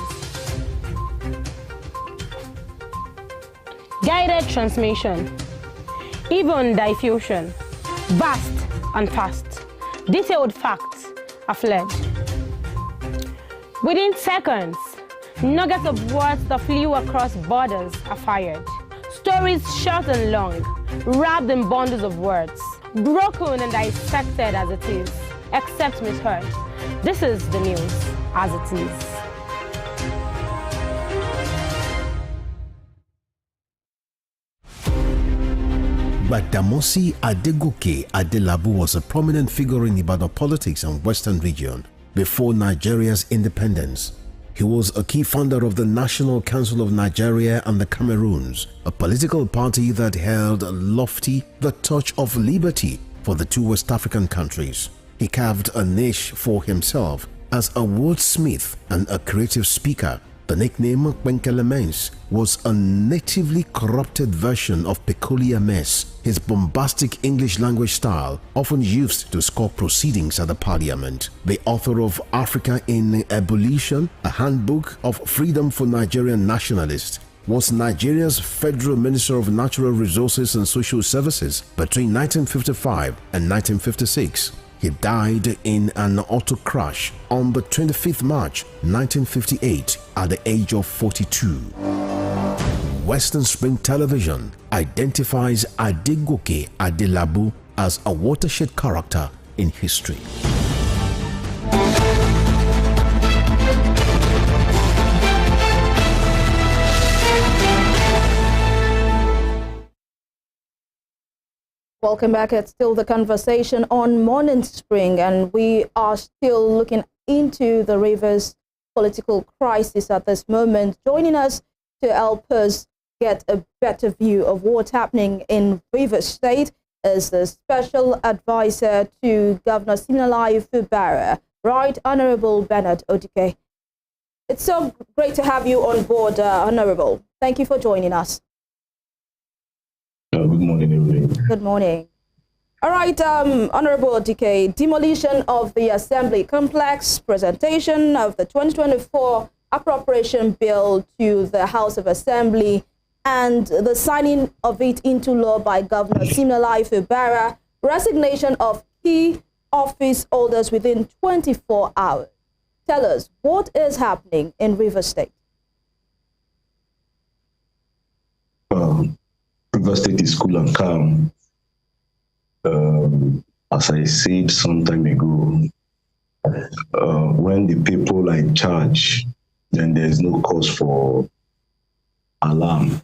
Guided transmission. Even diffusion. Vast and fast. Detailed facts are fled. Within seconds, nuggets of words that flew across borders are fired. Stories short and long, wrapped in bundles of words, broken and dissected as it is, except misheard. This is the news as it is. Gbadamosi Adegoke Adelabu was a prominent figure in Ibadan politics and Western region before Nigeria's independence. He was a key founder of the National Council of Nigeria and the Cameroons, a political party that held lofty the torch of liberty for the two West African countries. He carved a niche for himself as a wordsmith and a creative speaker. The nickname Kwenkelemens was a natively corrupted version of peculiar mess, his bombastic English language style often used to sculpt proceedings at the parliament. The author of Africa in Ebullition, a handbook of freedom for Nigerian nationalists, was Nigeria's Federal Minister of Natural Resources and Social Services between 1955 and 1956. He died in an auto crash on the 25th March 1958 at the age of 42. Western Spring Television identifies Adegoke Adelabu as a watershed character in history. Welcome back. It's still the conversation on Morning Spring, and we are still looking into the Rivers political crisis at this moment. Joining us to help us get a better view of what's happening in Rivers State is the Special Advisor to Governor Siminalayi Fubara, Right Honorable Bernard Odike. It's so great to have you on board, Honorable. Thank you for joining us. Good morning, everybody. Good morning. All right, Honorable Odike, demolition of the Assembly complex, presentation of the 2024 appropriation bill to the House of Assembly, and the signing of it into law by Governor Siminalayi Fubara, resignation of key office holders within 24 hours. Tell us, what is happening in Rivers State? Rivers State is cool and calm. As I said some time ago, when the people are in charge, then there's no cause for alarm.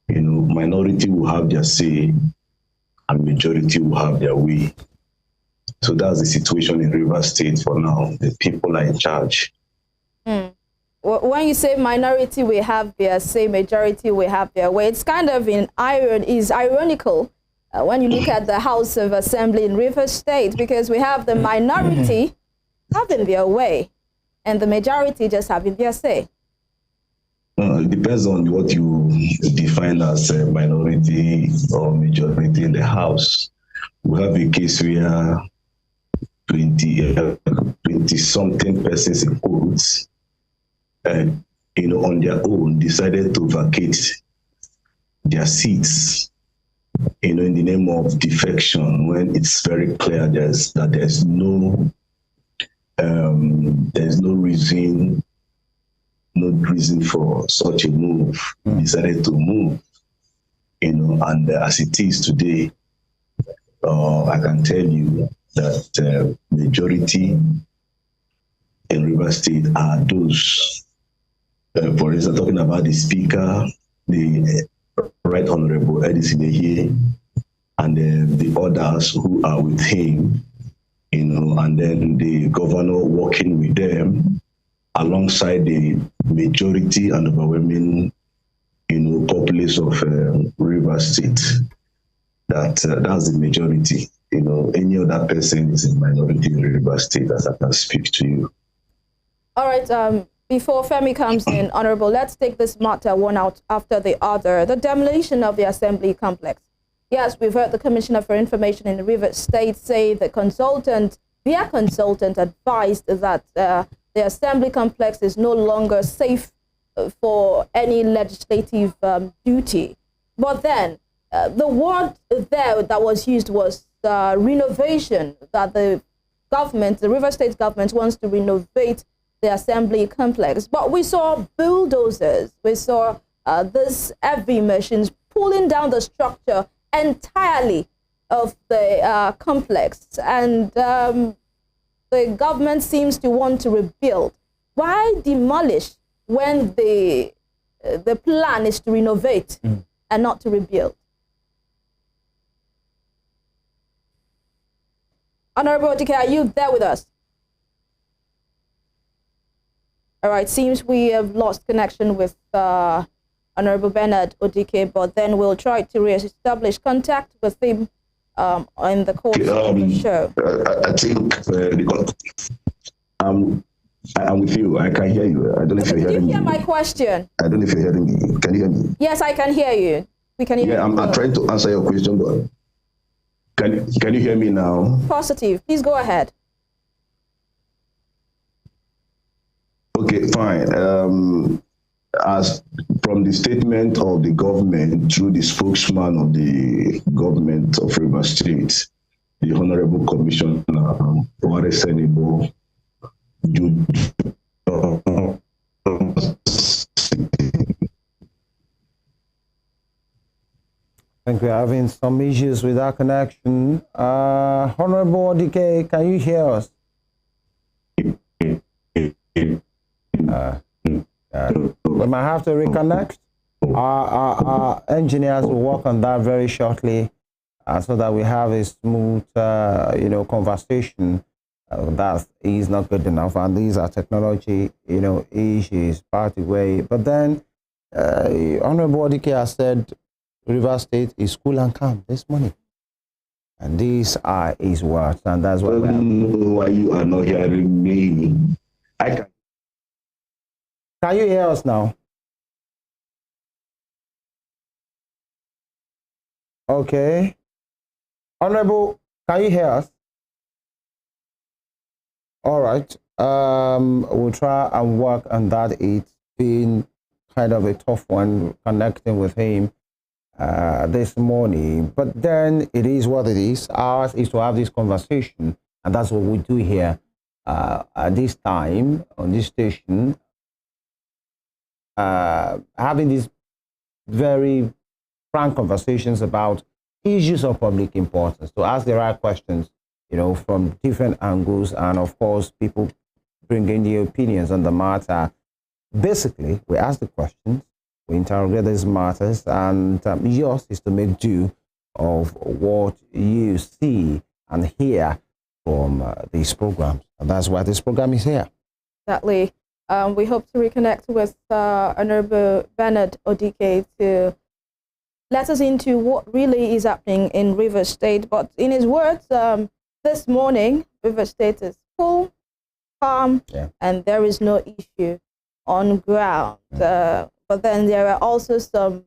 You know, minority will have their say and majority will have their way. So that's the situation in Rivers State for now. The people are in charge. When you say minority will have their say, majority will have their way, it's kind of ironical when you look at the House of Assembly in Rivers State, because we have the minority having their way and the majority just having their say. It depends on what you define as a minority or majority in the House. We have a case where 20-something persons in quotes, on their own decided to vacate their seats, in the name of defection, when it's very clear that there's no reason for such a move. Decided to move, and as it is today, I can tell you that majority in Rivers State are those. For instance, talking about the Speaker, the Right Honorable Edison here, and then the others who are with him, and then the governor working with them alongside the majority and overwhelming, populace of Rivers State. That's the majority. Any other person is a minority in Rivers State, as I can speak to you. All right. Before Femi comes in, Honorable, let's take this matter one out after the other. The demolition of the assembly complex. Yes, we've heard the Commissioner for Information in the Rivers State say their consultant advised that the assembly complex is no longer safe for any legislative duty. But then the word there that was used was renovation, that the Rivers State government wants to renovate the assembly complex. But we saw bulldozers, we saw these heavy machines pulling down the structure entirely of the complex, and the government seems to want to rebuild. Why demolish when the plan is to renovate and not to rebuild? Honorable Odike, are you there with us? All right, seems we have lost connection with Honorable Bernard Odike, but then we'll try to re-establish contact with him in the course of the show. I think I'm with you. I can hear you. I don't know if you're hearing me. Did you hear my question? I don't know if you're hearing me. Can you hear me? Yes, I can hear you. We can hear you. Yeah, I'm trying to answer your question, but can you hear me now? Positive. Please go ahead. Okay, fine. As from the statement of the government through the spokesman of the government of Rivers State, the Honorable Commissioner Owaresenebo, I think we're having some issues with our connection. Honorable Odike, can you hear us? We might have to reconnect. Our engineers will work on that very shortly, so that we have a smooth, conversation. That is not good enough, and these are technology, issues, part of the way. But then, Honorable Odike has said Rivers State is cool and calm this morning, and these are his words, and that's what. I don't know why you are not hearing me. Can you hear us now? Okay. Honorable, can you hear us? All right. We'll try and work on that. It's been kind of a tough one connecting with him this morning. But then it is what it is. Ours is to have this conversation, and that's what we do here at this time on this station. Having these very frank conversations about issues of public importance, to ask the right questions, from different angles, and of course, people bring in their opinions on the matter. Basically, we ask the questions, we interrogate these matters, and yours is to make do of what you see and hear from these programs. And that's why this program is here. Exactly. We hope to reconnect with Honorable Bernard Odike to let us into what really is happening in Rivers State. But in his words, this morning, Rivers State is cool, calm, and there is no issue on ground. But then there are also some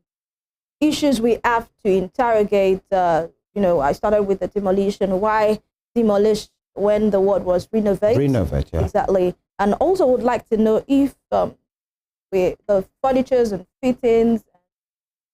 issues we have to interrogate. I started with the demolition. Why demolish when the word was renovate? Renovate, yeah. Exactly. And also would like to know if the furnitures and fittings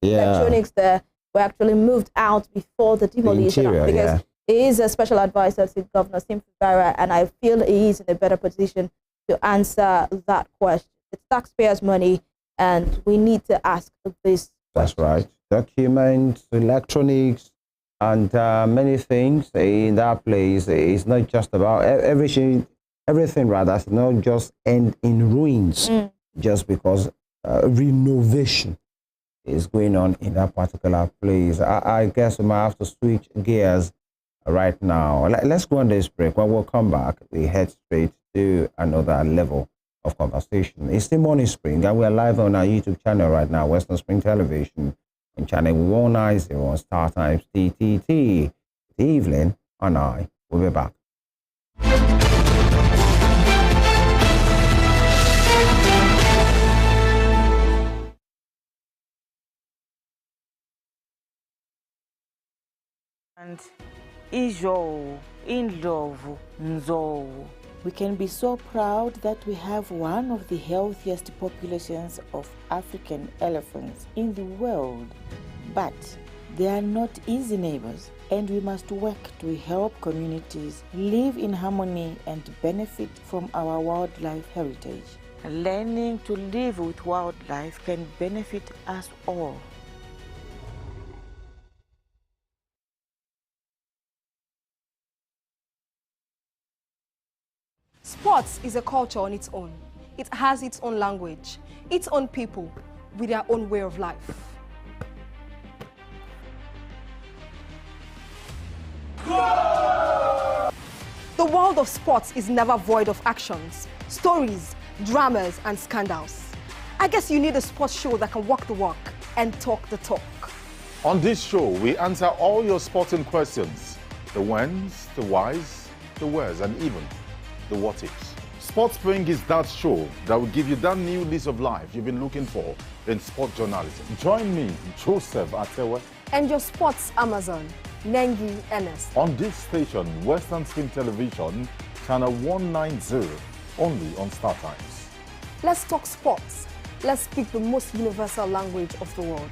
and electronics there were actually moved out before the demolition. The interior, because he is a special advisor to Governor Simfubara, and I feel he is in a better position to answer that question. It's taxpayers' money, and we need to ask this. That's right. Documents, electronics, and many things in that place. It's not just about everything rather, it's not just end in ruins just because renovation is going on in that particular place. I guess we might have to switch gears right now. Let's go on this break. When we'll come back, we head straight to another level of conversation. It's the Morning Spring, and we're live on our YouTube channel right now, Western Spring Television, on channel 190 on Star Times TTT. Evelyn and I will be back. And Ijo, in love, Nzo. We can be so proud that we have one of the healthiest populations of African elephants in the world. But they are not easy neighbors, and we must work to help communities live in harmony and benefit from our wildlife heritage. Learning to live with wildlife can benefit us all. Sports is a culture on its own. It has its own language, its own people, with their own way of life. The world of sports is never void of actions, stories, dramas, and scandals. I guess you need a sports show that can walk the walk and talk the talk. On this show, we answer all your sporting questions. The whens, the whys, the wheres, and even the what ifs. Sports Spring is that show that will give you that new lease of life you've been looking for in sport journalism. Join me, Joseph Atewe, And your sports Amazon, Nengi Ernest. on this station, Western Spring Television, channel 190, only on Star Times. Let's talk sports. Let's speak the most universal language of the world.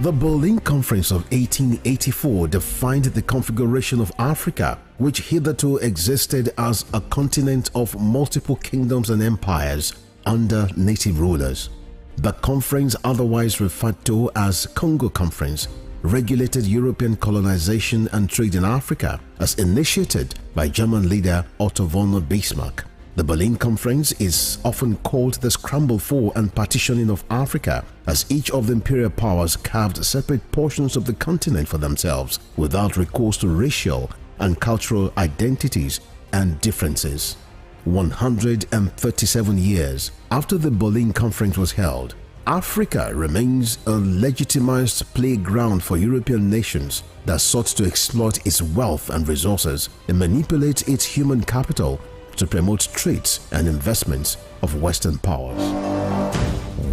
The Berlin Conference of 1884 defined the configuration of Africa, which hitherto existed as a continent of multiple kingdoms and empires under native rulers. The conference, otherwise referred to as Congo Conference, regulated European colonization and trade in Africa as initiated by German leader Otto von Bismarck. The Berlin Conference is often called the scramble for and partitioning of Africa, as each of the imperial powers carved separate portions of the continent for themselves without recourse to racial and cultural identities and differences. 137 years after the Berlin Conference was held, Africa remains a legitimized playground for European nations that sought to exploit its wealth and resources and manipulate its human capital to promote trades and investments of Western powers.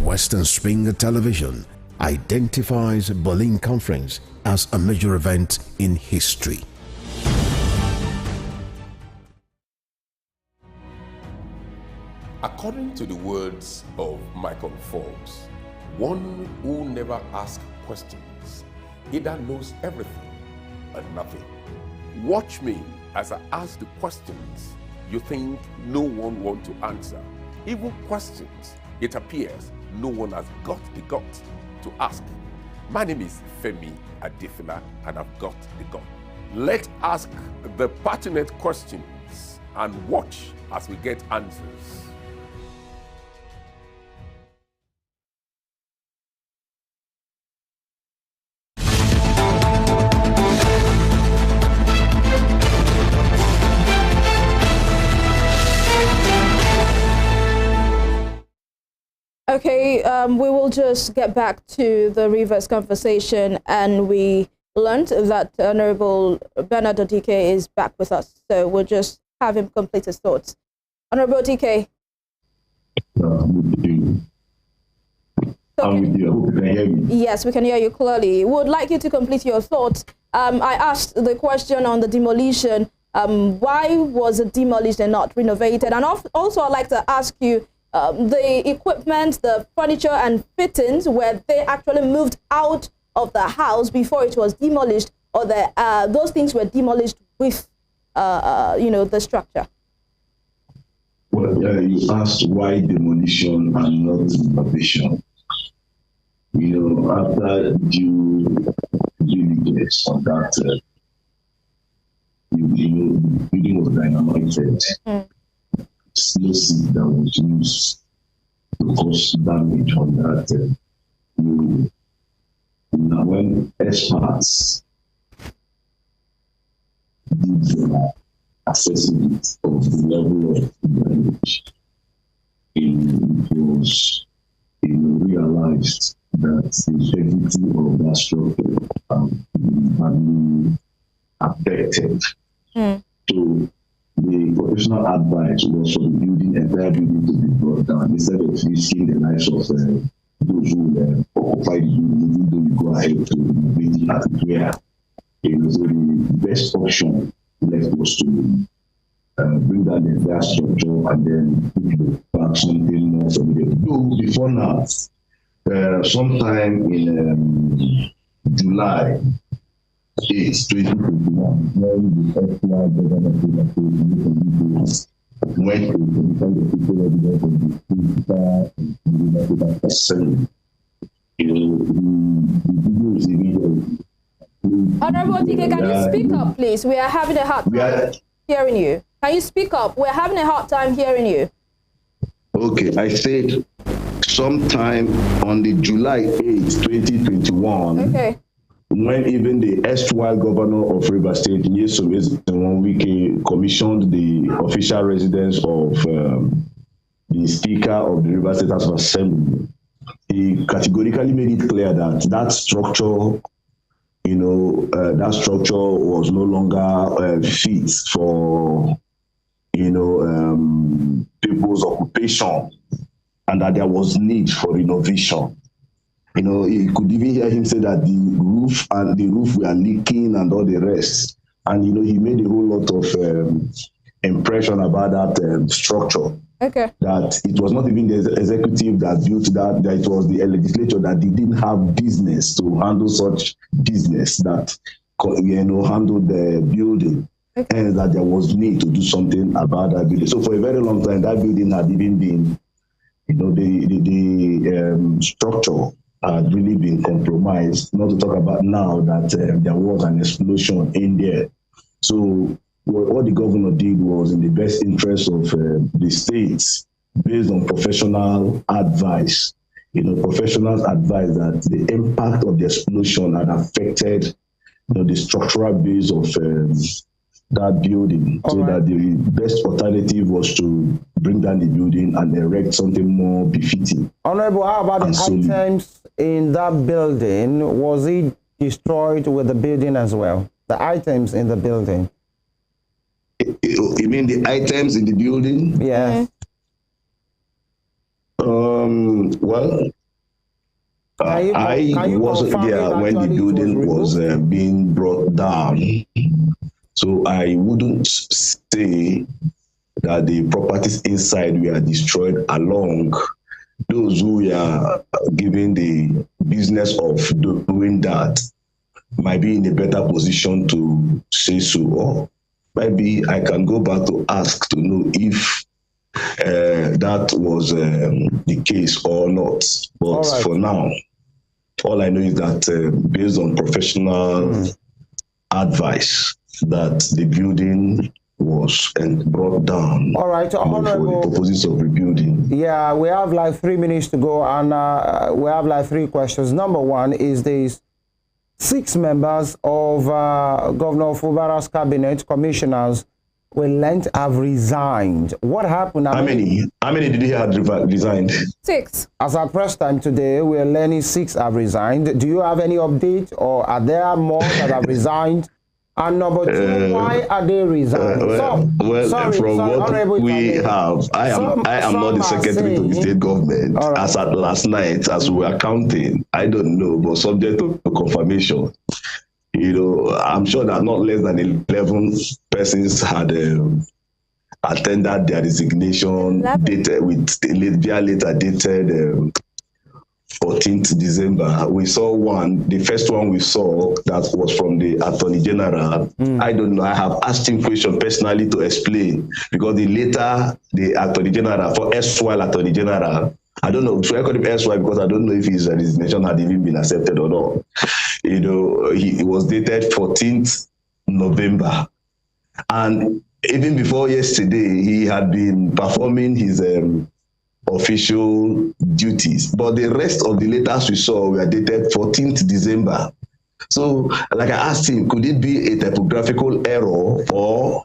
Western Spring Television identifies Berlin Conference as a major event in history. According to the words of Michael Forbes, one who never asks questions either knows everything or nothing. Watch me as I ask the questions you think no one wants to answer. Even questions it appears no one has got the guts to ask. My name is FEMI Adifila, and I've got the gut. Let's ask the pertinent questions and watch as we get answers. Okay, we will just get back to the reverse conversation, and we learned that Honorable Bernard DK is back with us, so we'll just have him complete his thoughts. Honorable DK. Yes, we can hear you clearly. We would like you to complete your thoughts. I asked the question on the demolition. Why was it demolished and not renovated? And also I'd like to ask you, the equipment, the furniture and fittings, were they actually moved out of the house before it was demolished, or those things were demolished with, the structure? Well, you asked why demolition and not renovation. After due diligence on that, the building was dynamited. Explosive that was used to cause damage on that. Now, when experts did assessing it of the level of damage. It was realized that the integrity of that structure been badly affected. So the professional advice was for the entire building to be brought down instead of risking the lives of those who occupy the building, even though we go ahead to renovate it at where. So the best option left was to bring down the entire structure and then put back something more formidable. Before now, sometime in July 8, 2021, when the FEMI government went to the people evidence of the principal and the assembly, the video is immediately. Honorable DK, can you speak up, please? We are having a hard time hearing you. Can you speak up? We're having a hard time hearing you. Okay, I said sometime on the July 8, 2021, when even the erstwhile governor of Rivers State, Nyesom Wike, commissioned the official residence of the Speaker of the Rivers State House of Assembly, he categorically made it clear that that structure that structure was no longer fit for, people's occupation, and that there was need for renovation. You could even hear him say that the roof were leaking and all the rest. And, he made a whole lot of impression about that structure. That it was not even the executive that built that it was the legislature that didn't have business to handle such business that handled the building, and that there was need to do something about that building. So for a very long time, that building had even been, the structure had really been compromised. Not to talk about now that there was an explosion in there. So what the governor did was in the best interest of the states, based on professional advice. Professionals advise that the impact of the explosion had affected the structural base of that building. So that the best alternative was to bring down the building and erect something more befitting. Honorable, how about the items in that building? Was it destroyed with the building as well? The items in the building? You mean the items in the building? Yeah. Well, I wasn't there when the building was being brought down, so I wouldn't say that the properties inside were destroyed along. Those who were given the business of doing that might be in a better position to say so. Or maybe I can go back to ask to know if that was the case or not. But for now, all I know is that based on professional advice, that the building was brought down. All right, Honorable, for the purposes of rebuilding. Yeah, we have like 3 minutes to go, and we have like 3 questions. Number one is these 6 members of Governor Fubara's cabinet commissioners were lent have resigned. What happened? How many did he have resigned? 6. As our press time today, we are learning 6 have resigned. Do you have any update, or are there more that have resigned? And number 2, why are they resigning? From what we have, I am not the secretary to the state government. As at last night, as we were counting, I don't know, but subject to confirmation. I'm sure that not less than 11 persons had attended their resignation dated with via letter dated 14th December. We saw one, the first one we saw that was from the Attorney General. I don't know, I have asked him question personally to explain, because the Attorney General, for erstwhile Attorney General, I don't know, should I call him erstwhile, because I don't know if his resignation had even been accepted or not. It was dated 14th November. And even before yesterday, he had been performing his official duties. But the rest of the letters we saw were dated 14th December. So, like I asked him, could it be a typographical error, or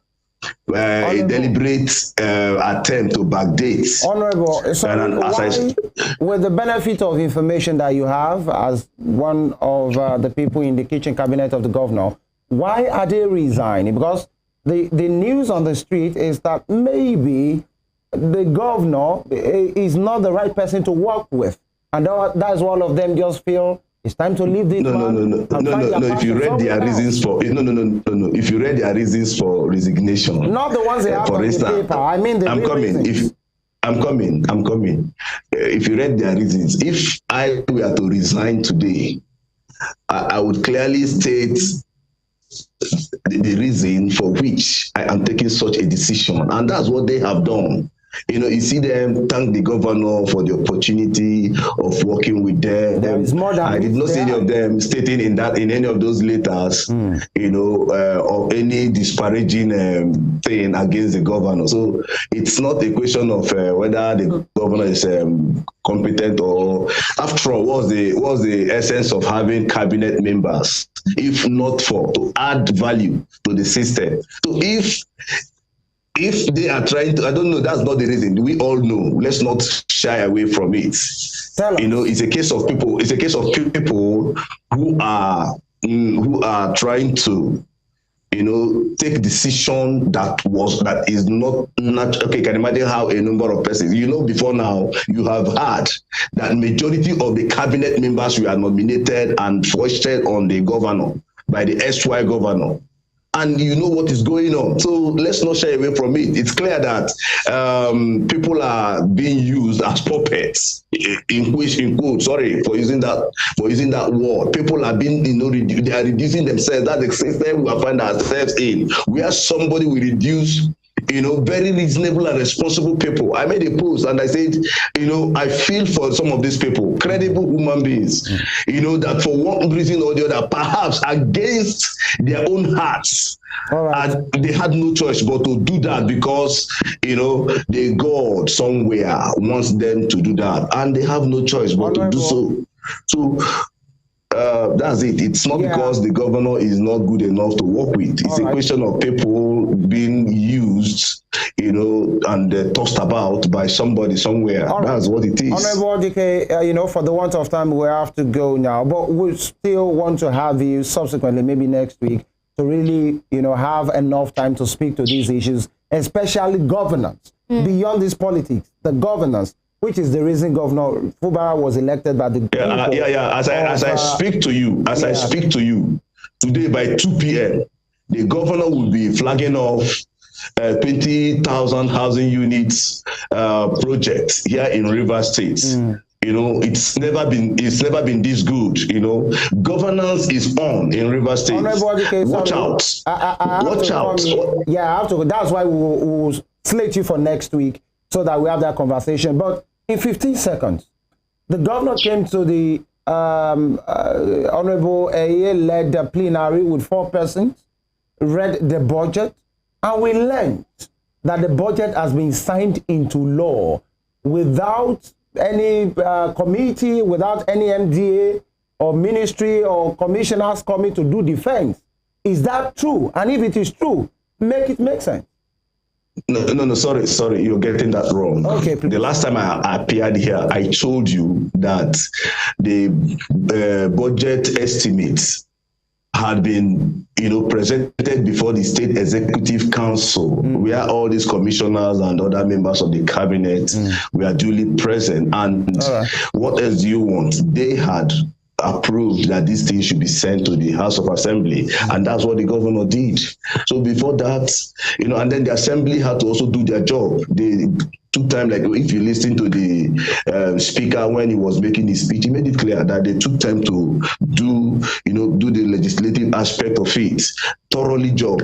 a deliberate attempt to backdate. Honorable, so with the benefit of information that you have as one of the people in the kitchen cabinet of the governor, why are they resigning? Because the news on the street is that maybe the governor is not the right person to work with. And that's all of them just feel it's time to leave this No. If you read their reasons for if you read their reasons for resignation, not the ones they have on the paper. I mean the reasons. I'm coming. If you read their reasons, if I were to resign today, I would clearly state the reason for which I am taking such a decision, and that's what they have done. You know, you see them thank the governor for the opportunity of working with them. There is more than I did not see any of them stating in any of those letters, you know, of any disparaging thing against the governor. So it's not a question of whether the governor is competent or, after all, what's the essence of having cabinet members if not to add value to the system? So if they are trying to, I don't know, that's not the reason. We all know. Let's not shy away from it. You know, it's a case of people. It's a case of people who are trying to, you know, take decision that is not okay. You can imagine how a number of persons. You know, before now, you have heard that majority of the cabinet members were nominated and foisted on the governor by the SY governor. And you know what is going on. So let's not shy away from it. It's clear that people are being used as puppets, in quote, sorry for using that word. People are being, you know, they are reducing themselves. That's the system we find ourselves in, where somebody will reduce, you know, very reasonable and responsible people. I made a post and I said, you know, I feel for some of these people, credible human beings, you know, that for one reason or the other, perhaps against their own hearts, and they had no choice but to do that because, you know, the God somewhere wants them to do that, and they have no choice but to do so. So that's it. It's not because the governor is not good enough to work with. It's a question of people being used, you know, and tossed about by somebody somewhere. That's what it is. Honorable DK, you know, for the want of time, we have to go now, but we still want to have you subsequently, maybe next week, to really, you know, have enough time to speak to these issues, especially governance, beyond this politics, the governance, which is the reason Governor Fubara was elected by the As I speak to you today by 2 p.m., the governor will be flagging off 20,000 housing units project here in Rivers State. You know, it's never been this good. You know, governance is on in Rivers State. Watch out! Watch out! Yeah, I have to. That's why we will slate you for next week so that we have that conversation. But in 15 seconds, the governor came to the Honorable led the plenary with 4 persons, read the budget, and we learned that the budget has been signed into law without any committee, without any MDA or ministry or commissioners coming to do defense. Is that true? And if it is true, make it make sense. No, sorry, you're getting that wrong. Okay, please. The last time I appeared here, I told you that the budget estimates had been, you know, presented before the State Executive Council, where all these commissioners and other members of the cabinet were duly present. And what else do you want? They had approved that this thing should be sent to the House of Assembly, and that's what the governor did. So before that, you know, and then the Assembly had to also do their job. They took time, like if you listen to the speaker when he was making his speech, he made it clear that they took time to do the legislative aspect of it, thoroughly job.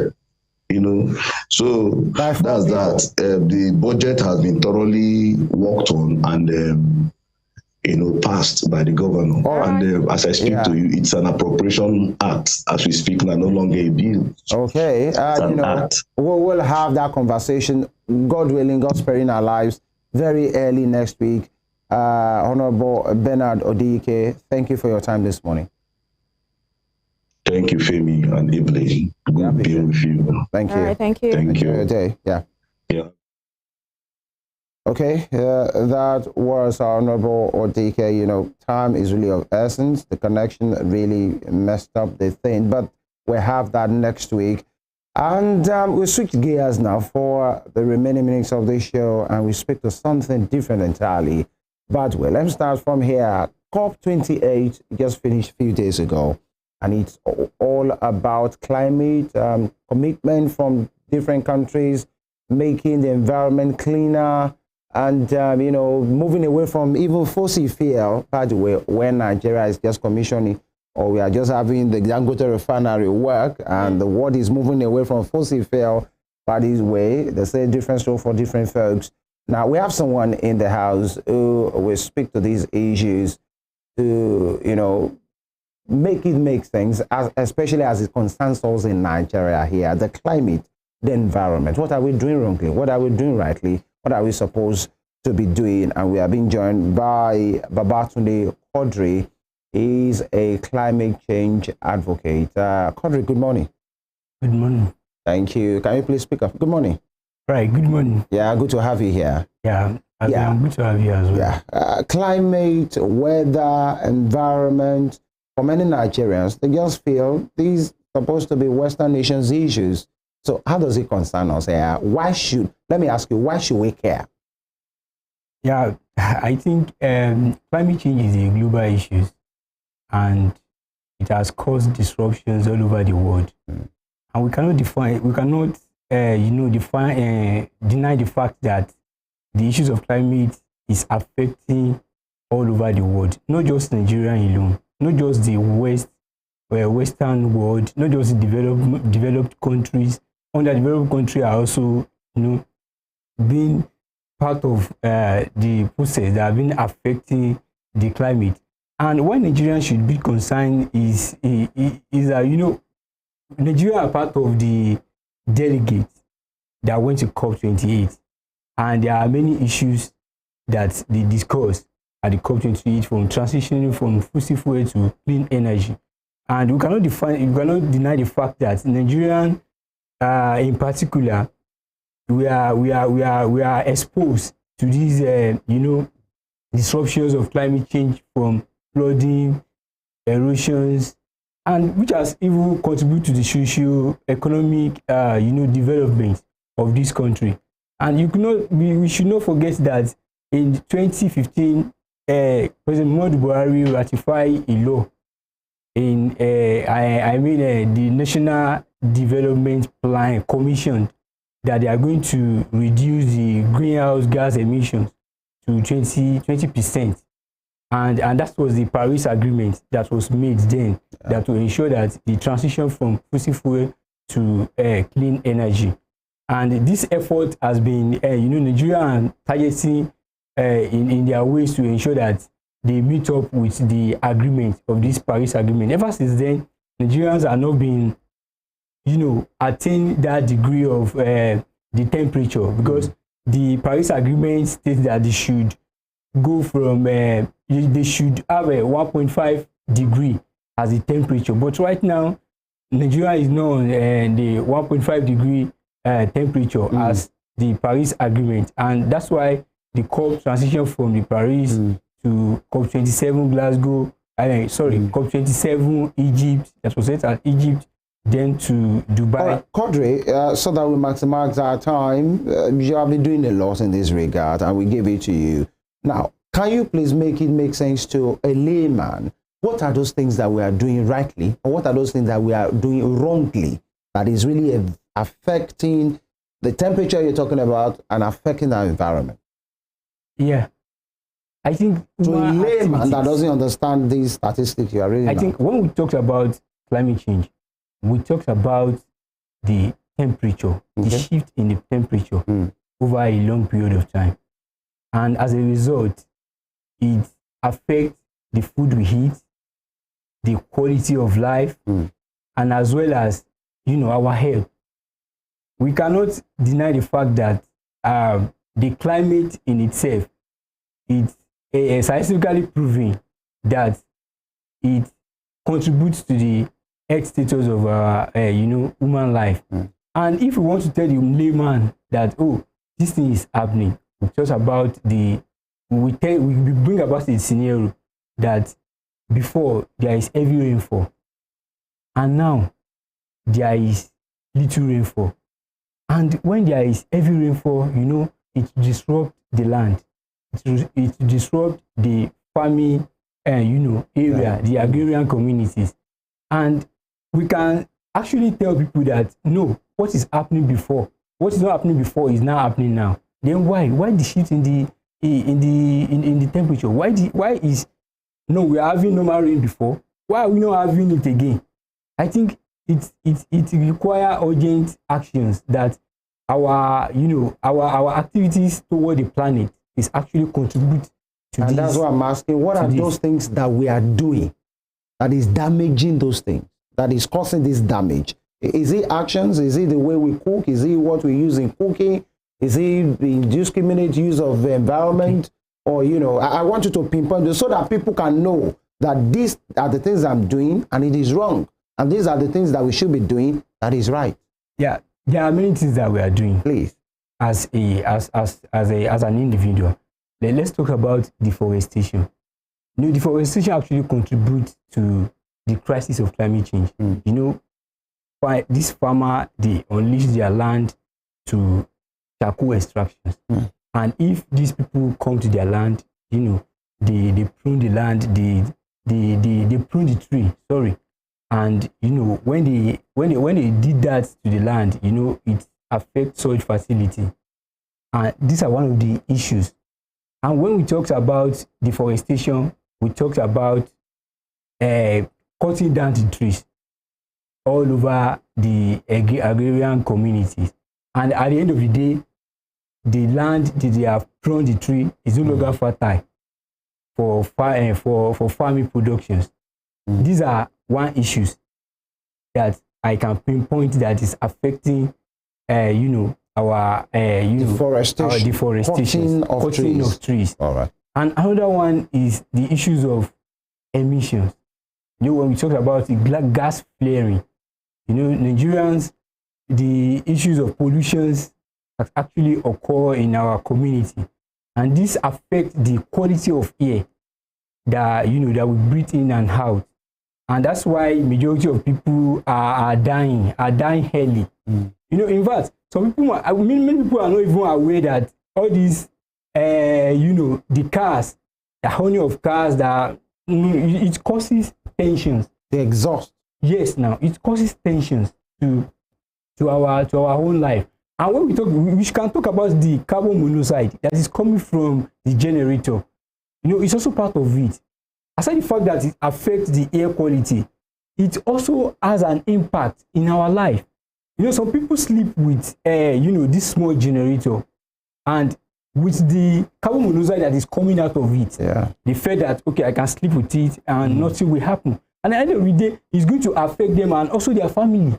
You know, so that's that. The budget has been thoroughly worked on and you know, passed by the governor. And as I speak to you, it's an appropriation act as we speak now, no longer a bill. Okay, you know, we'll have that conversation, God willing, God sparing our lives, very early next week. Honorable Bernard Odike, thank you for your time this morning. Thank you, Femi and EVELYN. Good being with you. Thank you. All right, thank you. Thank you. Okay, yeah. Yeah. Okay, that was our Honorable Odike. You know, time is really of essence. The connection really messed up the thing, but we'll have that next week. And we'll switch gears now for the remaining minutes of this show, and we speak to something different entirely. But well, let's start from here. COP28 just finished a few days ago, and it's all about climate commitment from different countries, making the environment cleaner, and you know, moving away from even fossil fuel. By the way, when Nigeria is just commissioning, or we are just having the Dangote refinery work, and the world is moving away from fossil fuel. By this way, they say different story for different folks. Now we have someone in the house who will speak to these issues to, you know, make it make sense, especially as it concerns us in Nigeria here, the climate, the environment. What are we doing wrongly? What are we doing rightly? What are we supposed to be doing? And we are being joined by Babatunde Quadri. He's a climate change advocate. Quadri, good morning. Good morning. Thank you. Can you please speak up? Good morning. Right, good morning. Yeah, good to have you here. Yeah, good to have you as well. Yeah, climate, weather, environment, for many Nigerians, they just feel these supposed to be Western nations issues. So how does it concern us here? Let me ask you, why should we care? Yeah, I think climate change is a global issue, and it has caused disruptions all over the world. And we cannot deny the fact that the issues of climate is affecting all over the world, not just Nigeria alone, not just the Western world, not just the developed countries. Underdeveloped countries are also, you know, being part of the process that have been affecting the climate. And what Nigerians should be concerned is that, you know, Nigeria are part of the delegates that went to COP28, and there are many issues that they discussed at the COP28, from transitioning from fossil fuel to clean energy. And we cannot deny the fact that Nigerian, in particular, we are exposed to these you know, disruptions of climate change, from flooding, erosions, and which has even contributed to the socio-economic you know, development of this country. And we should not forget that in 2015, President Muhammadu Buhari ratified a law in the National Development Plan Commission, that they are going to reduce the greenhouse gas emissions to 20%. And that was the Paris Agreement that was made then, that will ensure that the transition from fossil fuel to clean energy. And this effort has been, you know, Nigeria targeting in their ways to ensure that they meet up with the agreement of this Paris Agreement. Ever since then, Nigerians are not being, you know, attain that degree of the temperature, because the Paris Agreement states that they should go from, they should have a 1.5 degree as the temperature. But right now, Nigeria is not on the 1.5 degree temperature as the Paris Agreement. And that's why the COP transition from the Paris to COP27 Glasgow, COP27 Egypt, that was set at Egypt, then to Dubai. Quadri, so that we maximize our time, you have been doing a lot in this regard, and we give it to you. Now, can you please make it make sense to a layman? What are those things that we are doing rightly, or what are those things that we are doing wrongly that is really affecting the temperature you're talking about and affecting our environment? Yeah. I think to a layman that doesn't understand these statistics you are reading. I think when we talk about climate change, we talked about the temperature, the shift in the temperature over a long period of time. And as a result, it affects the food we eat, the quality of life, and as well as, you know, our health. We cannot deny the fact that the climate in itself, it's scientifically proven that it contributes to the earth status of human life. And if we want to tell the layman that, oh, this thing is happening, we talk about we bring about a scenario that before there is heavy rainfall, and now there is little rainfall. And when there is heavy rainfall, it disrupts the land. It disrupts the farming, area, the agrarian communities. And we can actually tell people that, no, what is happening before, what is not happening before is now happening now. Then why the shift in the temperature? Why is we are having normal rain before? Why are we not having it again? I think it requires urgent actions that our activities toward the planet is actually contribute to and this. That's what I'm asking. What are those things that we are doing that is damaging those things, that is causing this damage? Is it actions? Is it the way we cook? Is it what we use in cooking? Is it the indiscriminate use of the environment? Or, I want you to pinpoint this so that people can know that these are the things I'm doing and it is wrong. And these are the things that we should be doing that is right. Yeah, there are many things that we are doing. Please. As an individual. Let's talk about deforestation. Deforestation actually contributes to the crisis of climate change. This farmer, they unleash their land to charcoal extractions. And if these people come to their land, they prune the land, they prune the tree, sorry. And when they did that to the land, it affects soil fertility. And these are one of the issues. And when we talked about deforestation, we talked about cutting down the trees all over the agrarian communities. And at the end of the day, the land that they have pruned the tree is no longer fertile for farming productions. These are one issues that I can pinpoint that is affecting, our deforestation, cutting of trees. All right. And another one is the issues of emissions. When we talk about the gas flaring, Nigerians, the issues of pollutions that actually occur in our community, and this affects the quality of air that that we breathe in and out, and that's why majority of people are dying early. In fact, some people, many people are not even aware that all these, the cars, the honey of cars, that it causes tensions. The exhaust. Yes, now it causes tensions to our own life. And when we talk, we can talk about the carbon monoxide that is coming from the generator. It's also part of it. Aside the fact that it affects the air quality, it also has an impact in our life. Some people sleep with, this small generator, and with the carbon monoxide that is coming out of it, they feel that, okay, I can sleep with it and nothing will happen. And at the end of the day, it's going to affect them and also their family.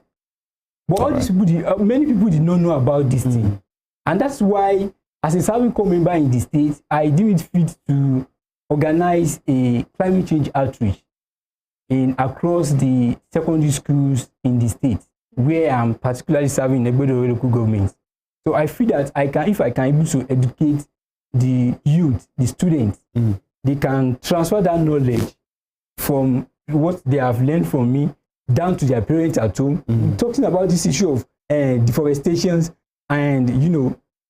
But all these people, many people did not know about this thing. And that's why, as a serving corps member in the state, I deemed it fit to organize a climate change outreach across the secondary schools in the state, where I'm particularly serving in the local government. So I feel that if I can able to educate the youth, the students, they can transfer that knowledge from what they have learned from me down to their parents at home, talking about this issue of deforestation and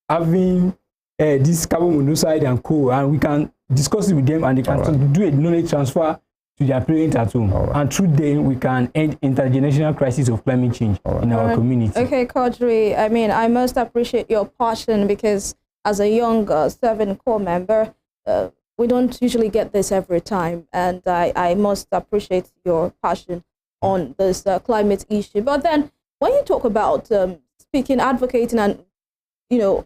having this carbon monoxide and coal, and we can discuss it with them, and they can do a knowledge transfer to their parents at home, and through them we can end intergenerational crisis of climate change in our community. Okay, Quadri, I must appreciate your passion, because as a young serving corps member, we don't usually get this every time, and I must appreciate your passion on this climate issue. But then when you talk about speaking, advocating, and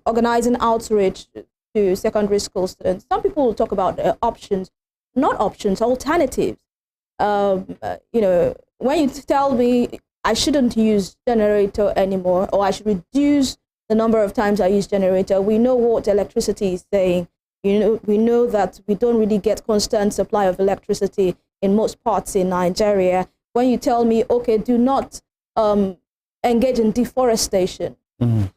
organizing outreach to secondary school students, some people will talk about options, not options, alternatives. When you tell me I shouldn't use generator anymore, or I should reduce the number of times I use generator, we know what electricity is saying. We know that we don't really get constant supply of electricity in most parts in Nigeria. when you tell me, okay, do not engage in deforestation.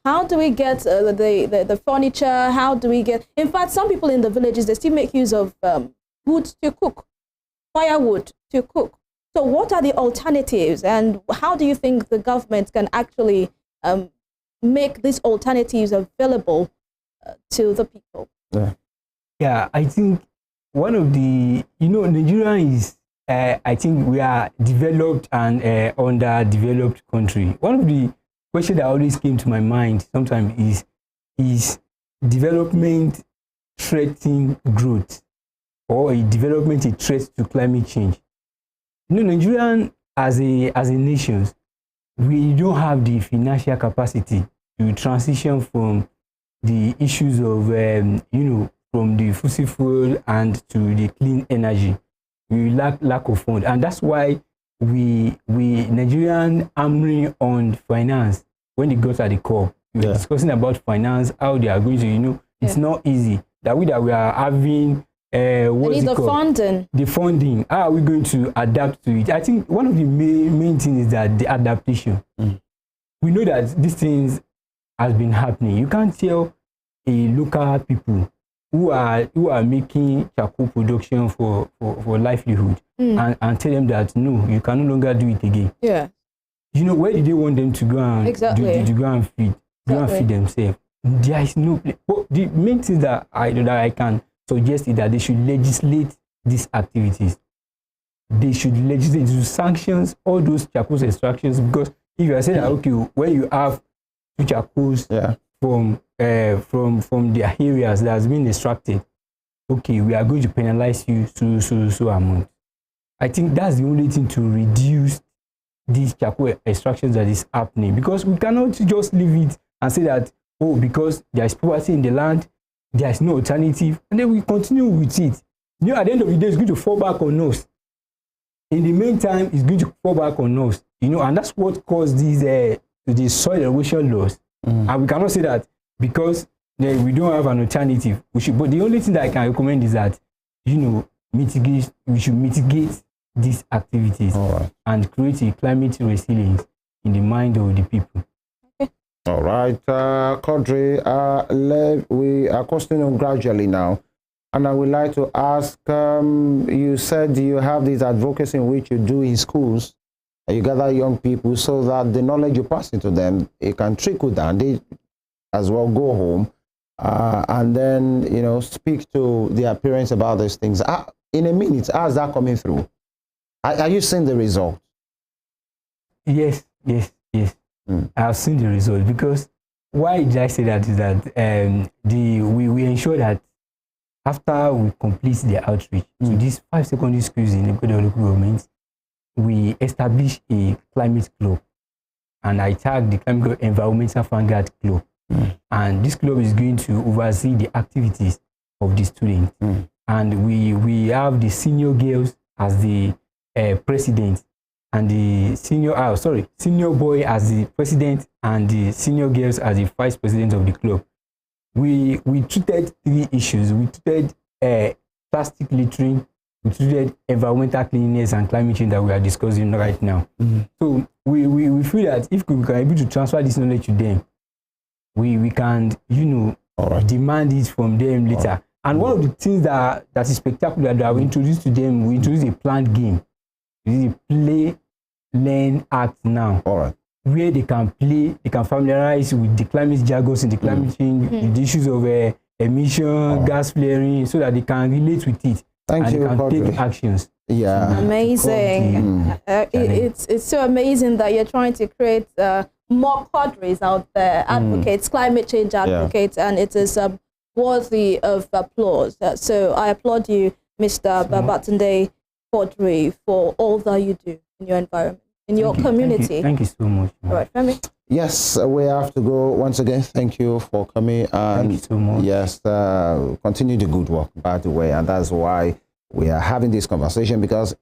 How do we get the furniture? How do we get... In fact, some people in the villages, they still make use of wood to cook, firewood to cook. So what are the alternatives, and how do you think the government can actually make these alternatives available to the people? Yeah, I think one of the, Nigeria is, I think we are developed and underdeveloped country. One of the questions that always came to my mind sometimes is development threatening growth, or a development a threat to climate change? Nigerian as a nation, we don't have the financial capacity to transition from the issues of, from the fossil fuel and to the clean energy. We lack of funds, and that's why we Nigerian hammering on finance. When they got at the core, we were discussing about finance, how they are going to, it's not easy. That we are having funding. The funding. How are we going to adapt to it? I think one of the main things is that the adaptation. We know that these things has been happening. You can't tell a local people who are making charcoal production for livelihood and tell them that no, you can no longer do it again. Yeah. Where do they want them to go and to go and feed themselves? There is no place. But the main thing that I can suggest is that they should legislate these activities. They should legislate to sanctions all those charcoal extractions, because if you are saying that, okay, when you have two charcoals from their areas that has been extracted, okay, we are going to penalize you so amount. I think that's the only thing to reduce these charcoal extractions that is happening, because we cannot just leave it and say that, oh, because there is poverty in the land, there is no alternative, and then we continue with it. At the end of the day, it's going to fall back on us. In the meantime, it's going to fall back on us. And that's what caused these soil erosion laws. And we cannot say that because we don't have an alternative. But the only thing that I can recommend is that, we should mitigate these activities and create a climate resilience in the mind of the people. All right, Quadri, we are continuing gradually now, and I would like to ask, you said you have this advocacy in which you do in schools, you gather young people so that the knowledge you pass into them, it can trickle down, they as well go home, and then, speak to their parents about these things. In a minute, how's that coming through? Are you seeing the result? Yes. I've seen the result, because why did I say that is that we ensure that after we complete the outreach to these 5 secondary schools in the local government, we establish a climate club, and I tag the climate club Environmental Vanguard Club, and this club is going to oversee the activities of the students, and we have the senior girls as the president, and the senior boy as the president, and the senior girls as the vice president of the club. We treated 3 issues. We treated plastic littering, we treated environmental cleanliness and climate change that we are discussing right now. So we feel that if we can be able to transfer this knowledge to them, we can, demand it from them later. And one of the things that is spectacular that we introduced to them, we introduced a planned game. This is a play, learn, act now. Where they can play, they can familiarize with the climate jargons and the climate change, the issues of emission, gas flaring, so that they can relate with it. Thank you, they can take actions. Yeah. Amazing. It's so amazing that you're trying to create more cadres out there, advocates, climate change advocates, and it is worthy of applause. So I applaud you, Mr. Babatunde Quadri, for all that you do in your environment, in your community. Thank you so much. All right, Femi. Yes, we have to go once again. Thank you for coming. And thank you so much. Yes, continue the good work, by the way. And that's why we are having this conversation, because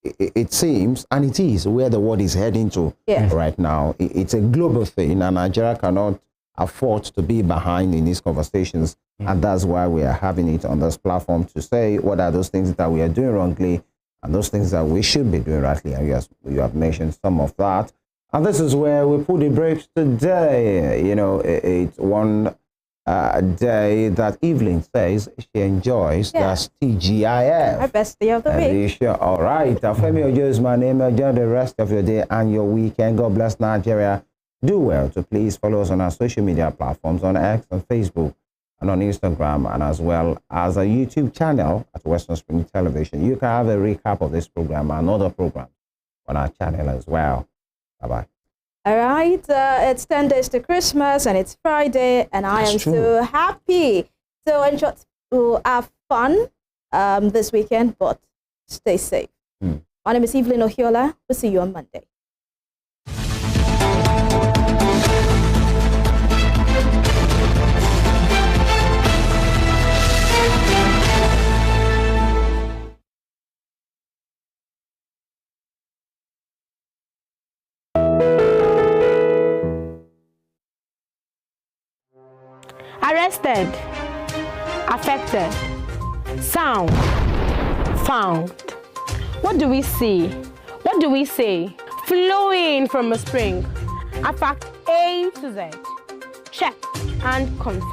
it seems, and it is, where the world is heading to right now. It's a global thing, and Nigeria cannot afford to be behind in these conversations. And that's why we are having it on this platform, to say what are those things that we are doing wrongly, and those things that we should be doing rightly. And you have mentioned some of that. And this is where we put the brakes today. You know, it's one day that Evelyn says she enjoys. Yeah. That's TGIF. My best day of the week. Sure. All right. Femi Ojo is my name. Enjoy the rest of your day and your weekend. God bless Nigeria. Do well to please follow us on our social media platforms on X, on Facebook, and on Instagram, and as well as a YouTube channel at Western Spring Television. You can have a recap of this program and other programs on our channel as well. Bye-bye. All right, it's 10 days to Christmas, and it's Friday, and I am so happy. So enjoy to have fun this weekend, but stay safe. My name is EVELYN OHIOLEI. We'll see you on Monday. Arrested, affected, sound, found. What do we see? What do we say? Flowing from a spring. A fact A to Z. Check and confirm.